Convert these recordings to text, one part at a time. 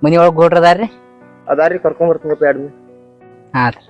ಮನಿ ಒಳಗ್ ಗೋಡ್ರ ಅದಾರ್ರಿ? ಅದಾರಿ ಕರ್ಕೊಂಡ್ ಬರ್ತೀನಪ್ಪ 2 ದಿನ. ಹಾ ರೀ.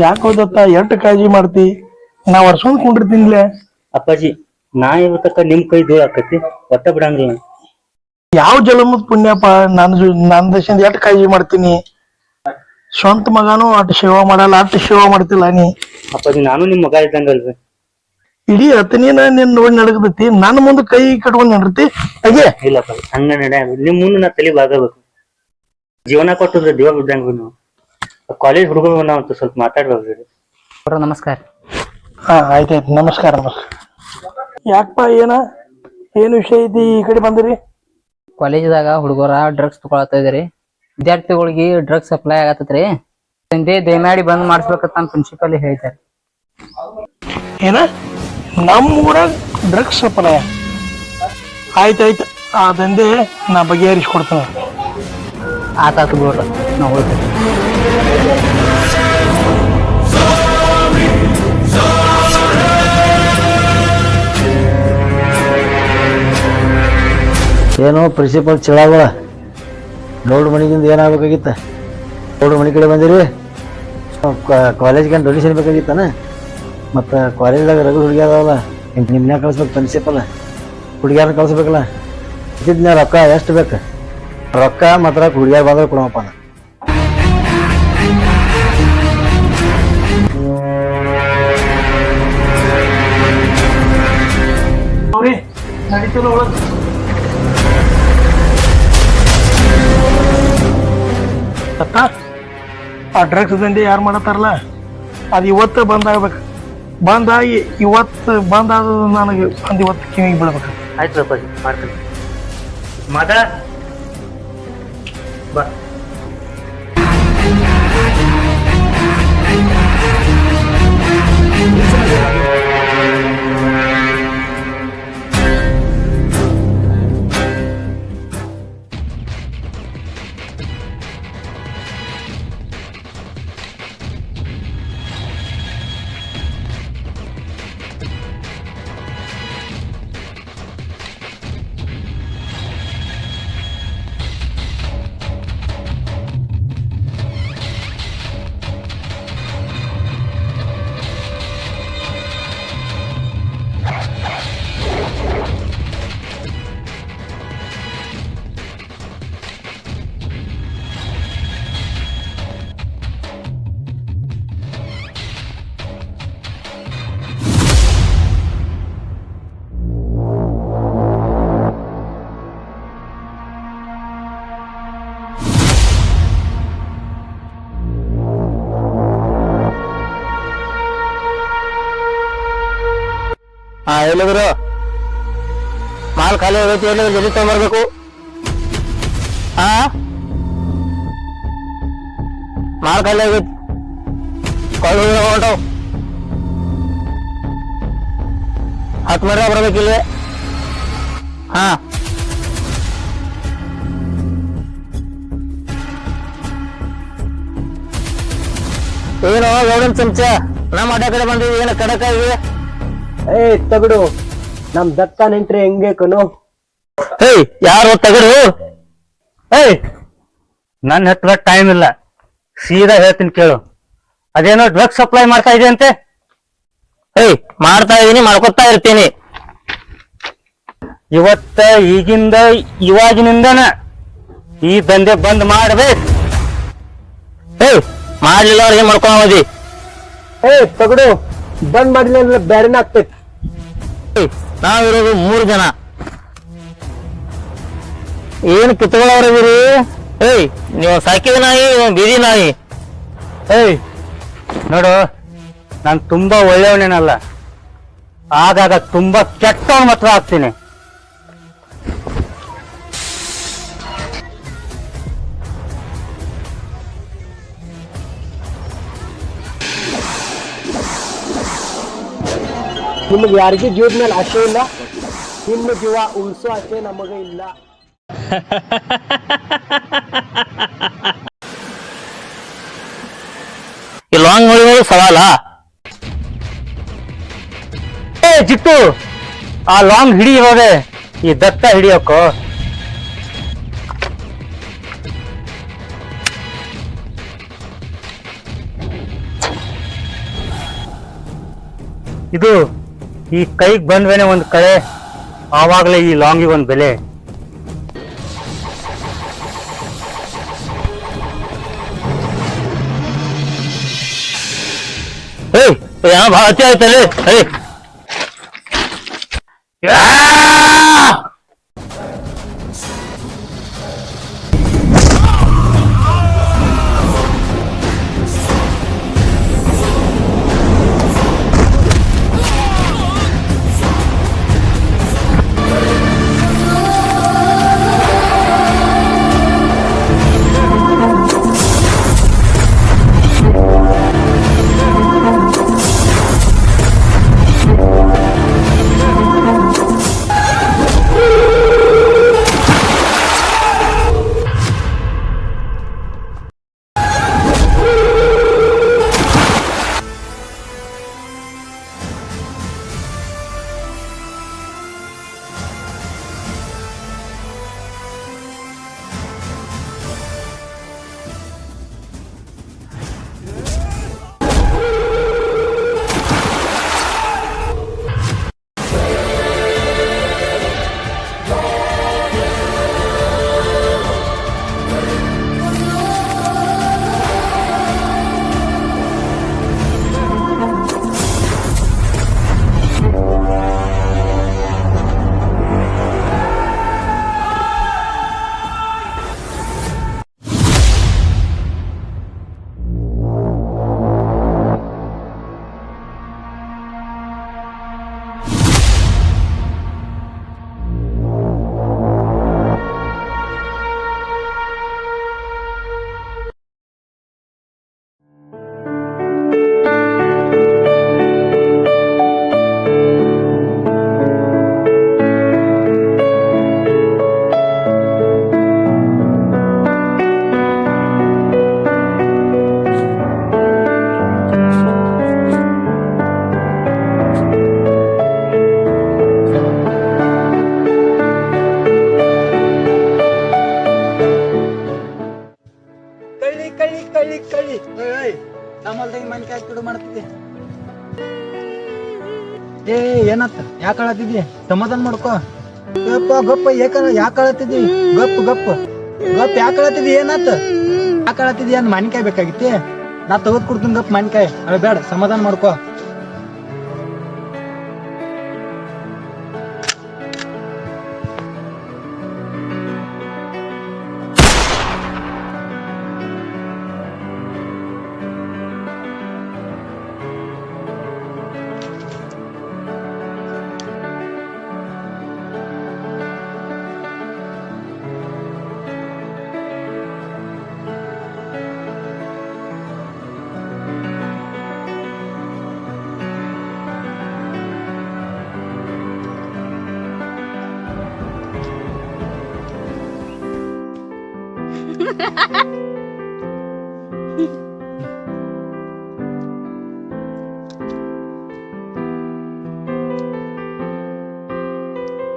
ಯಾಕೆ ಹೋದತ್ತ ಎಷ್ಟು ಕಾಳಜಿ ಮಾಡ್ತಿ? ನಾ ವರ್ಷಕೊಂಡ್ ಕುಂಡಿರ್ತೀನಿಲೆ. ಅಪ್ಪಾಜಿ ನಾ ಇವತ್ತಕ್ಕ ನಿಮ್ ಕೈ ದೂರ ಆಕತಿ ಒಟ್ಟ ಬಿಡಂಗಿಲ್ಲ. ಯಾವ ಜಲಮದ ಪುಣ್ಯಪ್ಪ, ನನ್ನ ದೇಶದಿಂದ ಎಷ್ಟು ಕಾಳಜಿ ಮಾಡ್ತೀನಿ. ಸ್ವಂತ ಮಗನು ಅಟ್ ಸೇವಾ ಮಾಡಲ್ಲ, ಅಟ್ ಸೇವಾ ಮಾಡ್ತಿಲ್ಲ ನೀ. ಅಪ್ಪಾಜಿ ನಾನು ನಿಮ್ ಮಗ ಇದ್ದಂಗಲ್ರಿ. ಇಡೀ ಹತ್ತನೇನ ನೀನ್ ನೋಡಿ ನಡಗದತಿ, ನನ್ನ ಮುಂದೆ ಕೈ ಕಟ್ಕೊಂಡ್ ನಿಂದಿರ್ತಿ ಹಾಗೆ. ಇಲ್ಲಪ್ಪ ಹಂಗ ನಡೆ, ನಿಮ್ ಮುಂದೆ ನಾ ತಲೆ ಬಾಗಬೇಕು. ಜೀವನ ಕೊಟ್ಟದ್ರೆ ದೇವ ಬಿದ್ದಂಗ ನೀವು. ಕಾಲೇಜ್ ಹುಡುಗರು ನಾವಂತ ಸ್ವಲ್ಪ ಮಾತಾಡ್ಬೇಕ್ರಿ. ನಮಸ್ಕಾರ. ಹಾ ಆಯ್ತಾಯ್ತು, ನಮಸ್ಕಾರ ನಮಸ್ಕಾರ. ಯಾಕಪ್ಪ ಏನು ವಿಷಯ ಐತಿ ಈ ಕಡೆ ಬಂದಿರಿ? ಕಾಲೇಜ್ದಾಗ ಹುಡುಗರ ಡ್ರಗ್ಸ್ ತಗೊಳತಾ ಇದ್ರಿ. ವಿದ್ಯಾರ್ಥಿಗಳಿಗೆ ಡ್ರಗ್ಸ್ ಸಪ್ಲೈ ಆಗತ್ತತ್ರಿ. ಸಂಜೆ ದಯಮಾಡಿ ಬಂದ್ ಮಾಡಿಸ್ಬೇಕಂತ ಪ್ರಿನ್ಸಿಪಲ್ ಹೇಳ್ತಾರೆ. ಏನ ನಮ್ಮ ಊರಾಗ ಡ್ರಗ್ಸ್ ಸಪ್ಲೈ? ಆಯ್ತಾಯ್ತು, ಆ ದಂಧೆ ನಾ ಬಗೆಹರಿಸ್ಕೊಡ್ತೇನೆ. ಆತಾತು ಗೋಡ್ರ, ನಾವು ಹೋಗ್ತೇವೆ. ಏನೋ ಪ್ರಿನ್ಸಿಪಲ್ ಚಿಳಾಗಳ ಗೌಡ ಮನಿಗಿಂದ ಏನಾಗಬೇಕಾಗಿತ್ತ? ಗೌಡ ಮನಿ ಕಡೆ ಬಂದಿರಿ? ಕಾಲೇಜ್ಗೆ ಡೊನೇಷನ್ ಬೇಕಾಗಿತ್ತಾನ? ಮತ್ತು ಕಾಲೇಜ್ದಾಗ ರಗಡ್ ಹುಡುಗಿ ಅದಾವಲ್ಲ, ನಿಮ್ಮನ್ಯಾಗ ಕಳಿಸ್ಬೇಕು ಪ್ರಿನ್ಸಿಪಲ್. ಹುಡುಗಿಯಾರನ್ನ ಕಳಿಸ್ಬೇಕಲ್ಲ. ಇದ್ದಿದ್ನ ರೊಕ್ಕ ಎಷ್ಟು ಬೇಕು? ರೊಕ್ಕ ಮಾತ್ರ ಹುಡುಗಿಯಾರ ಬಂದ್ರೆ ಕೊಡೋಪ್ಪ. ಅತ್ತ ಆ ಡ್ರಗ್ಸ್ ದಂಧೆ ಯಾರು ಮಾಡತ್ತಾರಲ್ಲ, ಅದು ಇವತ್ತು ಬಂದಾಗ್ಬೇಕು. ಬಂದಾಗಿ ಇವತ್ತು ಬಂದಾದ ನನಗೆ ಒಂದು ಇವತ್ತು ಕಿವಿಗೆ ಬೀಳ್ಬೇಕು. ಆಯ್ತು ಅಪ್ಪಾಜಿ, ಮಾಡ್ತೀನಿ. ಮಾದ ಬಾ. ಎಲ್ಲಿದ್ರು ಮಾಲ್ ಖಾಲಿ ಆಗೈತಿ, ಎಲ್ಲಿ ಜಲ್ದಿ ತಗೊಂಡ್ಬರ್ಬೇಕು. ಮಾಲ್ ಖಾಲಿ ಆಗೈತಿ, ಹೊಂಟವು. 10 ಮರ ಬರ್ಬೇಕಿಲ್ಲ. ಏನೋ ಗೌಡನ್ ಚಮಚ ನಮ್ಮ ಅಡ್ಡ ಕಡೆ ಬಂದಿವಿ, ಏನ ಕಡಕಾಗಿ? ತಗಡು ನಮ್ ದತ್ತ ನೆಂಟ್ರಿ ಹೆಂಗೆ ಕಣೋ? ಯಾರು ತಗಡು? ನನ್ನ ಹತ್ರ ಟೈಮ್ ಇಲ್ಲ, ಸೀದಾ ಹೇಳ್ತೀನಿ ಕೇಳು. ಅದೇನೋ ಡ್ರಗ್ಸ್ ಸಪ್ಲೈ ಮಾಡ್ತಾ ಇದೆ ಅಂತೆ. ಏಯ್ ಮಾಡ್ತಾ ಇದೀನಿ, ಮಾಡ್ಕೊತಾ ಇರ್ತೀನಿ. ಇವತ್ತ ಈಗಿಂದ ಇವಾಗಿನಿಂದನ ಈ ದಂಧೆ ಬಂದ್ ಮಾಡ್ಬೇಕು. ಏಯ್ ಮಾಡ್ಲಿಲ್ಲ ಅವ್ರಿಗೆ ಏನ್ ಮಾಡ್ಕೊಂಡಿ? ತಗಡು ಬಂದ್ ಮಾಡಿಲ್ಲ ಅಂದ್ರೆ ಬ್ಯಾರೆನ ಆಗ್ತೈತಿ. ನಾವಿರೋದು 3 ಜನ. ಏನ್ ಕಿತ್ಕೊಳ್ಳೋರಿದ್ದೀರಿ? ಏಯ್ ನೀವು ಸಾಕಿದ ನಾಯಿ, ಬೀದಿ ನಾಯಿ. ಏಯ್ ನೋಡು, ನಾನು ತುಂಬಾ ಒಳ್ಳೆಯವನೇನಲ್ಲ, ಆಗಾಗ ತುಂಬಾ ಕೆಟ್ಟವನ್ ಮಾತ್ರ ಆಗ್ತೀನಿ. ನಿಮಗೆ ಯಾರಿಗೂ ಜೀವದ ಮೇಲೆ ಆಸೆ ಇಲ್ಲ, ನಿಮ್ಮ ಜೀವ ಉಳಿಸೋ ಆಸೆ ನಮಗೆ ಇಲ್ಲ. ಈ ಲಾಂಗ್ ನೋಡಿ ಸವಾಲ. ಏ ಚಿಟ್ಟು, ಆ ಲಾಂಗ್ ಹಿಡಿ ಹೋದೆ, ಈ ದತ್ತ ಹಿಡಿಯೋಕೋ. ಇದು ಈ ಕೈಗೆ ಬಂದ್ವೇನೆ ಒಂದ್ ಕಡೆ, ಆವಾಗಲೇ ಈ ಲಾಂಗಿಗೆ ಒಂದ್ ಬೆಲೆ. ಏಯ್ ಏನೋ ಭಾಳ ಹತ್ತಿ ಆಯ್ತಲ್ಲಿ. ಏಯ್ ನಮ್ಮಲ್ದಾಗ ಮನ್ಕಾಯಿ ಕಿಡು ಮಾಡ್ತಿದ್ದೆ. ಏ ಏನತ್ತ ಯಾಕೆ ಅಳತಿದ್ದಿ? ಸಮಾಧಾನ ಮಾಡ್ಕೋ. ಗಪ್ಪ ಗಪ್ಪ ಯಾಕೆ ಅಳತಿದ್ದಿ? ಗಪ್ ಗಪ್ ಗಪ್ ಯಾಕೆ ಅಳತಿದ್ದಿ? ಏನತ್ತ ಯಾಕೆ ಅಳತಿದ್ದಿ? ಏನ್ ಮಾನ್ಕಾಯಿ ಬೇಕಾಗಿತ್ತಿ? ನಾ ತಗದ್ ಕೊಡ್ತೀನಿ ಗಪ್ ಮಾನ್ಕಾಯಿ. ಅಳಬೇಡ, ಸಮಾಧಾನ ಮಾಡ್ಕೋ.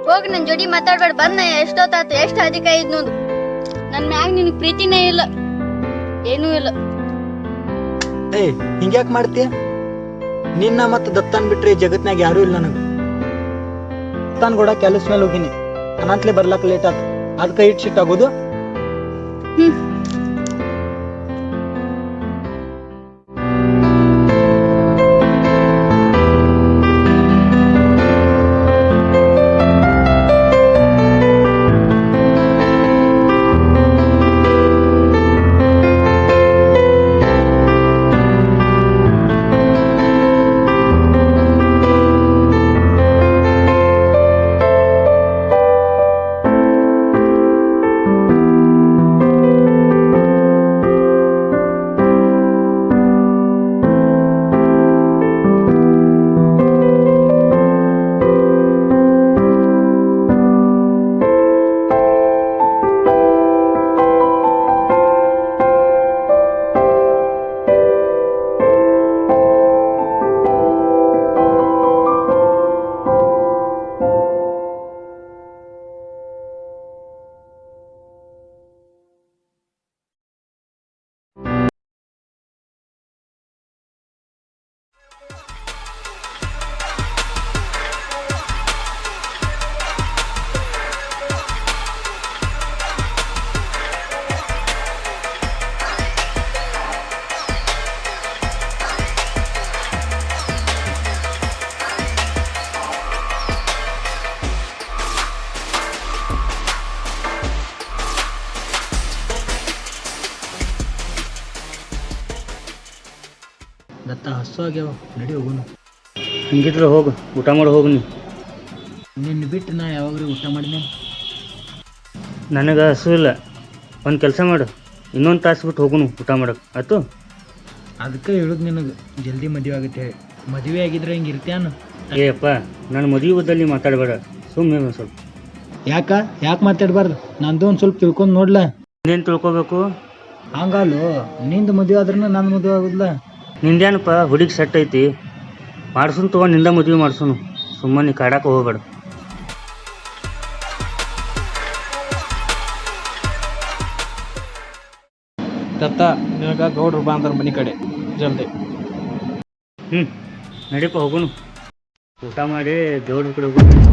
ಹೋಗ್ ನನ್ ಜೋಡಿ ಮಾತಾಡ್ಬೇಡ. ಬಂದ ಎಷ್ಟೊತ್ತಾತ, ಎಷ್ಟ್ ಅಧಿಕ ಇದ್ ನೋಡು. ನನ್ ಮ್ಯಾಗ ನಿನಗ್ ಪ್ರೀತಿನೇ ಇಲ್ಲ, ಏನೂ ಇಲ್ಲ. ಏ ಹಿಂಗ್ಯಾಕ್ ಮಾಡ್ತೀಯ? ನಿನ್ನ ಮತ್ತ ದತ್ತಾನ್ ಬಿಟ್ರೆ ಈ ಜಗತ್ನಾಗ ಯಾರು ಇಲ್ಲ ನನಗ. ದತ್ತಾನ್ ಕೂಡ ಕೆಲಸ ಮೇಲೆ ಹೋಗಿನಿ, ಅನಾತ್ಲೆ ಬರ್ಲಾಕ ಲೇಟ್ ಆತ, ಅದಕ್ಕೆ ಇಟ್ ಶಿಟ್ ಆಗೋದು. ದತ್ತ ಹಸು ಆಗ್ಯಾವ, ನಡಿ ಹೋಗುನು. ಹಂಗಿದ್ರೆ ಹೋಗು, ಊಟ ಮಾಡಿ ಹೋಗು. ನಿನ್ನ ಬಿಟ್ಟು ನಾ ಯಾವಾಗ್ರಿ ಊಟ ಮಾಡಿದೆ? ನನಗೆ ಹಸು ಇಲ್ಲ. ಒಂದು ಕೆಲಸ ಮಾಡು, ಇನ್ನೊಂದು ತಾಸು ಬಿಟ್ಟು ಹೋಗುನು ಊಟ ಮಾಡಕ್ಕೆ ಆಯ್ತು. ಅದಕ್ಕೆ ಹೇಳುದು ನಿನಗೆ ಜಲ್ದಿ ಮದುವೆ ಆಗುತ್ತೆ ಹೇಳಿ. ಮದುವೆ ಆಗಿದ್ರೆ ಹಿಂಗೆ ಇರ್ತ್ಯಾನ? ಏಯಪ್ಪ, ನಾನು ಮದುವೆ ಬದ್ದಲ್ಲಿ ಮಾತಾಡಬೇಡ, ಸುಮ್ಮನೆ ಒಂದು ಸ್ವಲ್ಪ. ಯಾಕೆ ಮಾತಾಡಬಾರ್ದು? ನಂದು ಒಂದು ಸ್ವಲ್ಪ ತಿಳ್ಕೊಂಡು ನೋಡ್ಲ. ಇನ್ನೇನು ತಿಳ್ಕೊಬೇಕು? ಹಂಗಲ್ಲೋ, ನಿಂದು ಮದುವೆ ಆದ್ರೂ ನನ್ನ ಮದುವೆ ಆಗುದಿಲ್ಲ. ನಿಂದೇನಪ್ಪ ಹುಡುಗಿ ಸೆಟ್ ಐತಿ, ಮಾಡ್ಸುನ್ ತೊಗೊಂಡು ನಿಂದ ಮದುವೆ ಮಾಡ್ಸುನು. ಸುಮ್ಮನೆ ಕಾಡಕ್ಕೆ ಹೋಗ್ಬೇಡ. ದತ್ತ, ನಿನಗ ಗೌಡ್ರು ಬಾ ಅಂದ್ರ ಮನೆ ಕಡೆ ಜಲ್ದಿ. ನಡೀಪ ಹೋಗುನು. ಊಟ ಮಾಡಿ ದೇವ್ರ ಕಡೆ ಹೋಗುನು.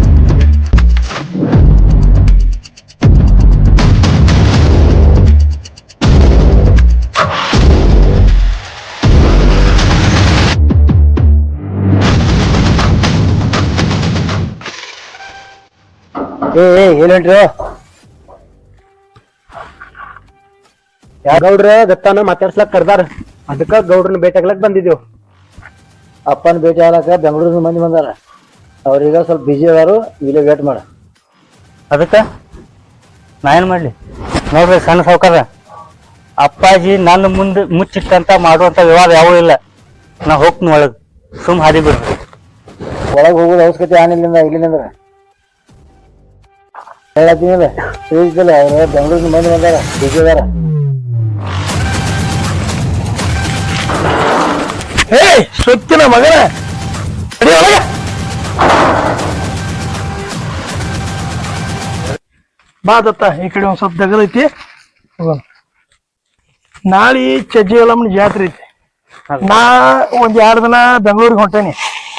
ಏನೇನ್ರಿ ಗೌಡ್ರ ದತ್ತಾನ ಮಾತಾಡ್ಸ್ಲಕ್ ಕರ್ದಾರ, ಅದಕ್ಕ ಗೌಡ್ರನ್ನ ಭೇಟಿ ಆಗ್ಲಕ್ ಬಂದಿದ್ದೇವ್. ಅಪ್ಪನ ಭೇಟಿ ಆಗ್ಲಕ್ಕ ಬೆಂಗಳೂರಿನ ಮಂದಿ ಬಂದಾರ, ಅವ್ರೀಗ ಸ್ವಲ್ಪ ಬಿಜಿ ಅದಾರು, ಇಲ್ಲೇ ವೇಟ್ ಮಾಡ. ಅದಕ್ಕೆ ನಾ ಏನು ಮಾಡಲಿ ನೋಡ್ರಿ ಸಣ್ಣ ಸಾವುಕಾರ, ಅಪ್ಪಾಜಿ ನನ್ನ ಮುಂದೆ ಮುಚ್ಚಿಟ್ಟಂತ ಮಾಡುವಂಥ ವ್ಯವಹಾರ ಯಾವೂ ಇಲ್ಲ. ನಾ ಹೋಗ್ತೀನಿ ಒಳಗೆ, ಸುಮ್ ಹಾದಿ ಬಿಡು. ಒಳಗೆ ಹೋಗೋದು ಅವಶ್ಯಕತೆ ಆನಿಲ್ಲಿಂದ ಇಲ್ಲಿಂದ್ರ ಹೇಳತ್ತೀನಿಲ್ಲ, ತಿಳಿದಿಲ್ಲ. ಅವ್ರ ಬೆಂಗಳೂರಿನ ಮಂದಿ ಬಂದಾರ, ಬಿಜಿ ಅದಾರ. ಸುತ್ತಿನ ಮಗನ ಬಾ ದತ್ತ, ಈ ಕಡೆ ಒಂದ್ ಸ್ವಲ್ಪ ದಗದೈತಿ. ನಾಳೆ ಚಜ್ಜಿ ಎಲ್ಲಮ್ಮನ ಜಾತ್ರೆ ಐತಿ. ನಾ ಒಂದ್ 2 ದಿನ ಬೆಂಗಳೂರಿಗೆ ಹೊಂಟೇನಿ.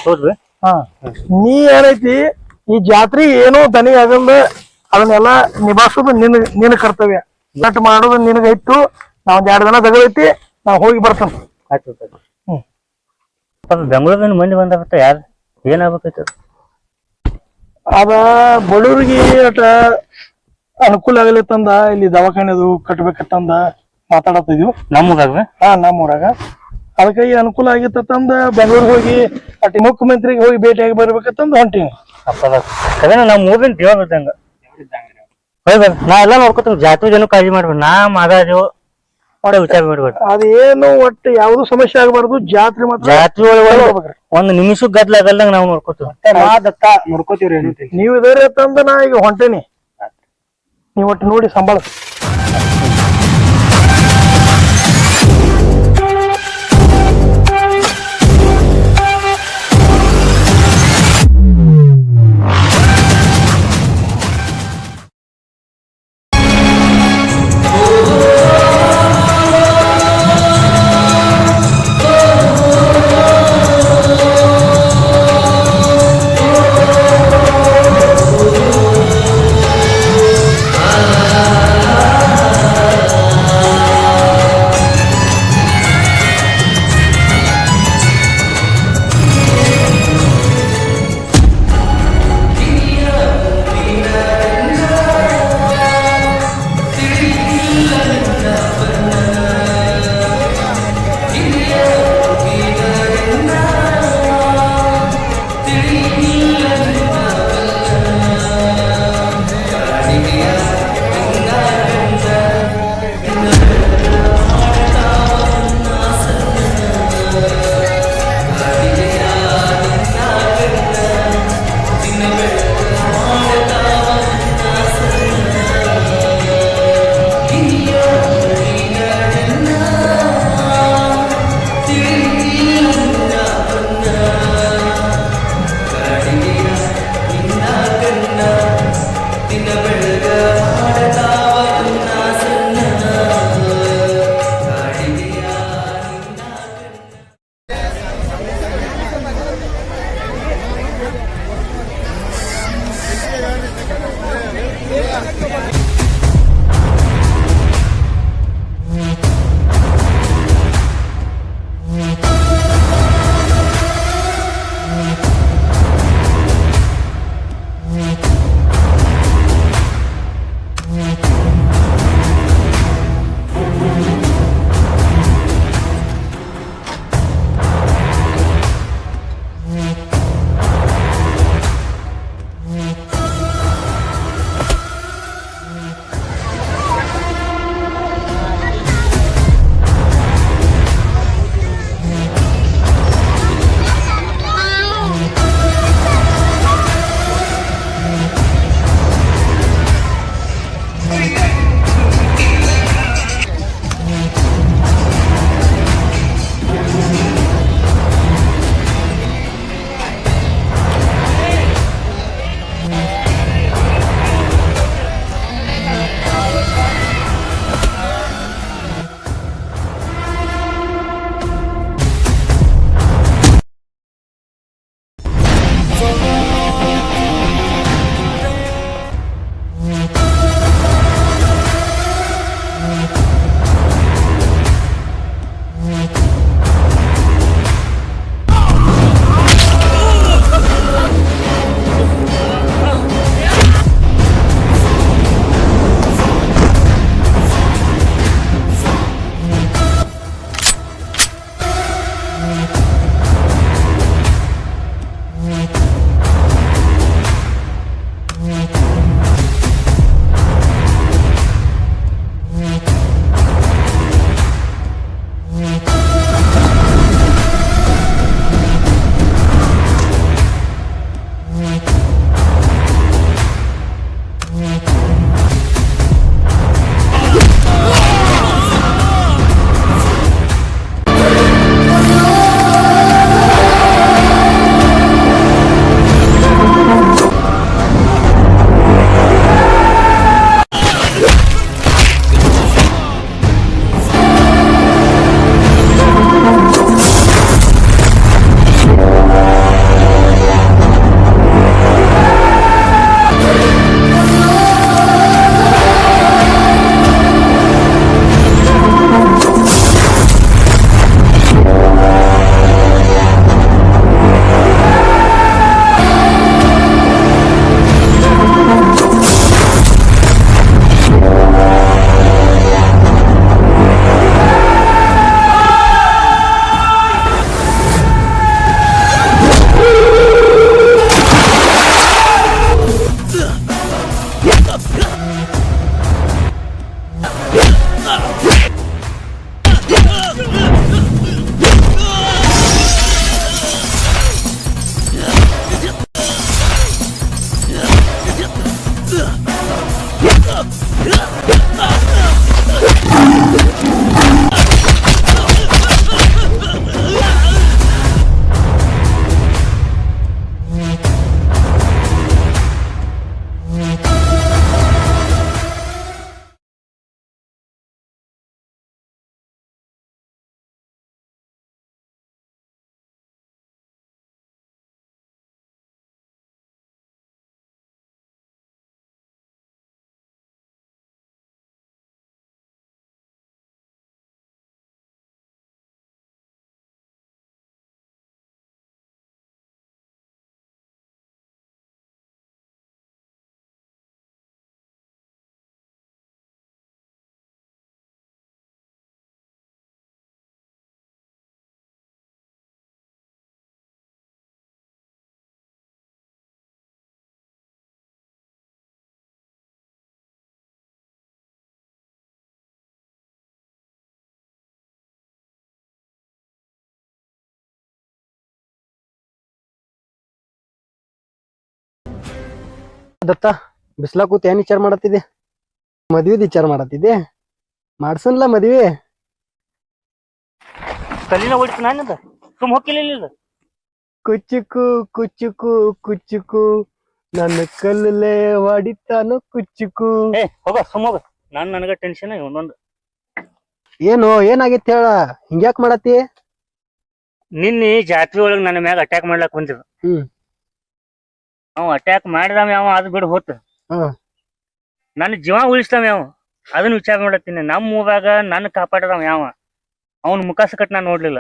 ಹೌದ್ರಿ? ಹಾ, ನೀ ಏನೈತಿ ಈ ಜಾತ್ರೆ ಏನೋ ದನಿ ಆಗಲ್ಲ, ಅದನ್ನೆಲ್ಲ ನಿಭಾಯಿಸೋದು ನಿನ್ನ ಕರ್ತವ್ಯ. ಕಟ್ ಮಾಡೋದು ನಿನಗೈತು. ನಾ ಒಂದ್ 2 ದಿನ ದಗದೈತಿ, ನಾ ಹೋಗಿ ಬರ್ತೇನೆ. ಬೆಂಗಳೂರಿನ ಮಂದಿ ಬಂದಾಗತ್ತ, ಯಾರು ಏನಾಗ್ಬೇಕೈತೆ? ಅದ ಬಡವ್ರಿಗೆ ಅಟ ಅನುಕೂಲ ಆಗಲಿತ್ತಂದ ಇಲ್ಲಿ ದವಾಖಾನೆದು ಕಟ್ಬೇಕಂದ ಮಾತಾಡತ್ತಿದ್ವಿ ನಮ್ಮೂರಾಗ. ನಮ್ಮೂರಾಗ ಅದಕ್ಕೆ ಈ ಅನುಕೂಲ ಆಗಿತ್ತಂದ ಬೆಂಗಳೂರಿಗೆ ಹೋಗಿ ಅಟಿ ಮುಖ್ಯಮಂತ್ರಿಗೆ ಹೋಗಿ ಭೇಟಿಯಾಗಿ ಬರ್ಬೇಕಂತಂದು ಹೊಂಟೀನಿ. ನಮ್ಮ ಊರಿನ ದೇವ್ರ ಇದ್ದಂಗ ಹೋಗಿ ನಾ ಎಲ್ಲ ನೋಡ್ಕೊತೀವಿ. ಜಾತ್ರೆ ಜನ ಕಾಳಜಿ ಮಾಡ್ಬೇಕು, ನಾ ಮಗಾದೇವು ನೋಡೇ ವಿಚಾರ ಮಾಡ್ಬೇಕು. ಅದೇನು ಒಟ್ಟು ಯಾವ್ದು ಸಮಸ್ಯೆ ಆಗಬಾರ್ದು. ಜಾತ್ರೆ ಜಾತ್ರೆ ಒಳಗೆ ಒಂದು ನಿಮಿಷ ಗದ್ಲ ಆಗಲ್ದಂಗ ನಾವು ನೋಡ್ಕೊತೀವಿ. ನೋಡ್ಕೋತೀವ್ರಿ. ನೀವು ಇದಾರೆ ಅಂತಂದ ನಾ ಈಗ ಹೊಂಟೇನಿ, ನೀವು ಒಟ್ಟು ನೋಡಿ ಸಂಭಾಳ. ದತ್ತ ಬಿಸ್ಲಾ ಕೂತ್ ಏನ್ ವಿಚಾರ ಮಾಡತ್ತಿದ್ದೆ? ಮದ್ವಿದ್ ವಿಚಾರ ಮಾಡತ್ತಿದ್ದೆ? ಮಾಡ್ಸನ್ಲ ಮದ್ವಿ. ತಲಿನ ಹೊಡಿತು ನಾನದ ಸುಮ್ ಹೋಗಿಲ್ಲ. ಕುಚ್ಚುಕು ಕುಚ್ಚುಕು ಕುಚ್ಚುಕು ನನ್ನ ಕಲ್ಲೇ ಹೊಡಿತಾನು ಕುಚ್ಚುಕು. ಏ ಹೋಗ ಸುಮ್ ಹೋಗ. ನನಗ ಟೆನ್ಷನ್ ಒಂದೊಂದು. ಏನು ಏನಾಗಿತ್ತು ಹೇಳ, ಹಿಂಗ್ಯಾಕ್ ಮಾಡತ್ತಿ? ನಿನ್ನೆ ಜಾತ್ರೆ ಒಳಗ್ ನನ್ನ ಮ್ಯಾಗ ಅಟ್ಯಾಕ್ ಮಾಡ್ಲಾಕ್ ಬಂದಿದ. ಅವ ಅಟ್ಯಾಕ್ ಮಾಡಿದವ ಯಾವ ಅದು ಬಿಡು ಹೋತ. ನನ್ನ ಜೀವ ಉಳಿಸ್ತಾವ ಯಾವ ಅದನ್ನ ವಿಚಾರ ಮಾಡತ್ತೀನಿ. ನಮ್ಮ ಊರಾಗ ನನ್ನ ಕಾಪಾಡದವ ಯಾವ ಅವನ್ ಮುಖ ಸಕಟ್ ನಾನ್ ನೋಡ್ಲಿಲ್ಲ.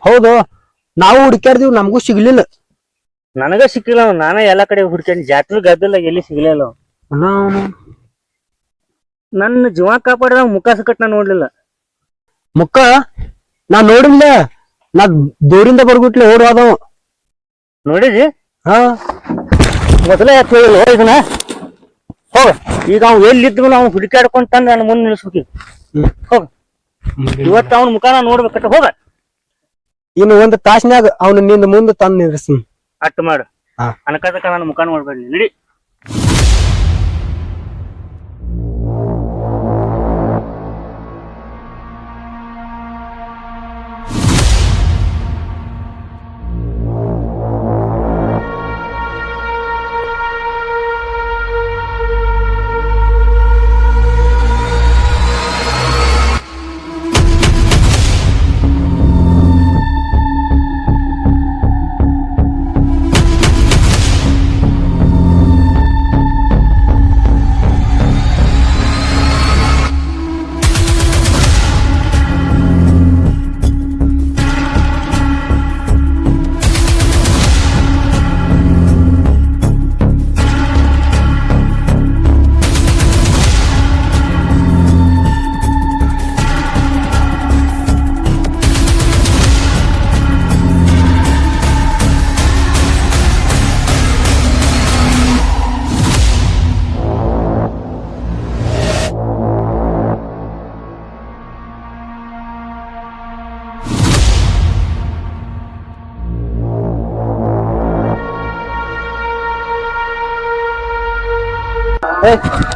ಹೌದು, ನಾವು ಹುಡುಕ್ಯಾರ್ದಿವ್, ನಮಗೂ ಸಿಗ್ಲಿಲ್ಲ. ನನಗ ಸಿಕ್ಕಿಲ್ಲ ಅವ್. ನಾನ ಎಲ್ಲಾ ಕಡೆ ಹುಡ್ಕೇನಿ, ಜಾತ್ರೆ ಗದ್ದಲ ಎಲ್ಲಿ ಸಿಗ್ಲಿಲ್ಲ ಅವ್. ನನ್ನ ಜೀವ ಕಾಪಾಡದ ಮುಖ ಸಕಟ್ ನಾ ನೋಡ್ಲಿಲ್ಲ. ಮುಖ ನಾ ನೋಡಿಲ್ಲ, ನಾ ದೂರಿಂದ ಬರ್ಬಿಟ್ಲೆ ಓಡೋದವ. ನೋಡಿದಿ? ಹಾ, ಮೊದಲೇ ಇದನ್ನ ಹೋಗ. ಈಗ ಅವ್ ಎಲ್ಲಿದ್ದು ನಾವು ಹುಡುಕಾಡ್ಕೊಂಡ್ ತಂದು ನನ್ನ ಮುಂದೆ ನಿಲ್ಸ್ಬೇಕು. ಹೋಗ, ಇವತ್ತು ಅವನ ಮುಖ ನಾ ನೋಡ್ಬೇಕತ್ತ. ಹೋಗ, ಇನ್ನು ಒಂದು ತಾಸ್ನ್ಯಾಗ ಅವನು ನಿಂದ ಮುಂದೆ ತಂದು ನಿಲ್ಲಿಸ್. ಅಟ್ಟು ಮಾಡು. ಅನಕದಕ್ಕ ನನ್ನ ಮುಖ ನೋಡ್ಬೇಡಿ. ನಡಿ.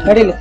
ನಡೀಲಿ.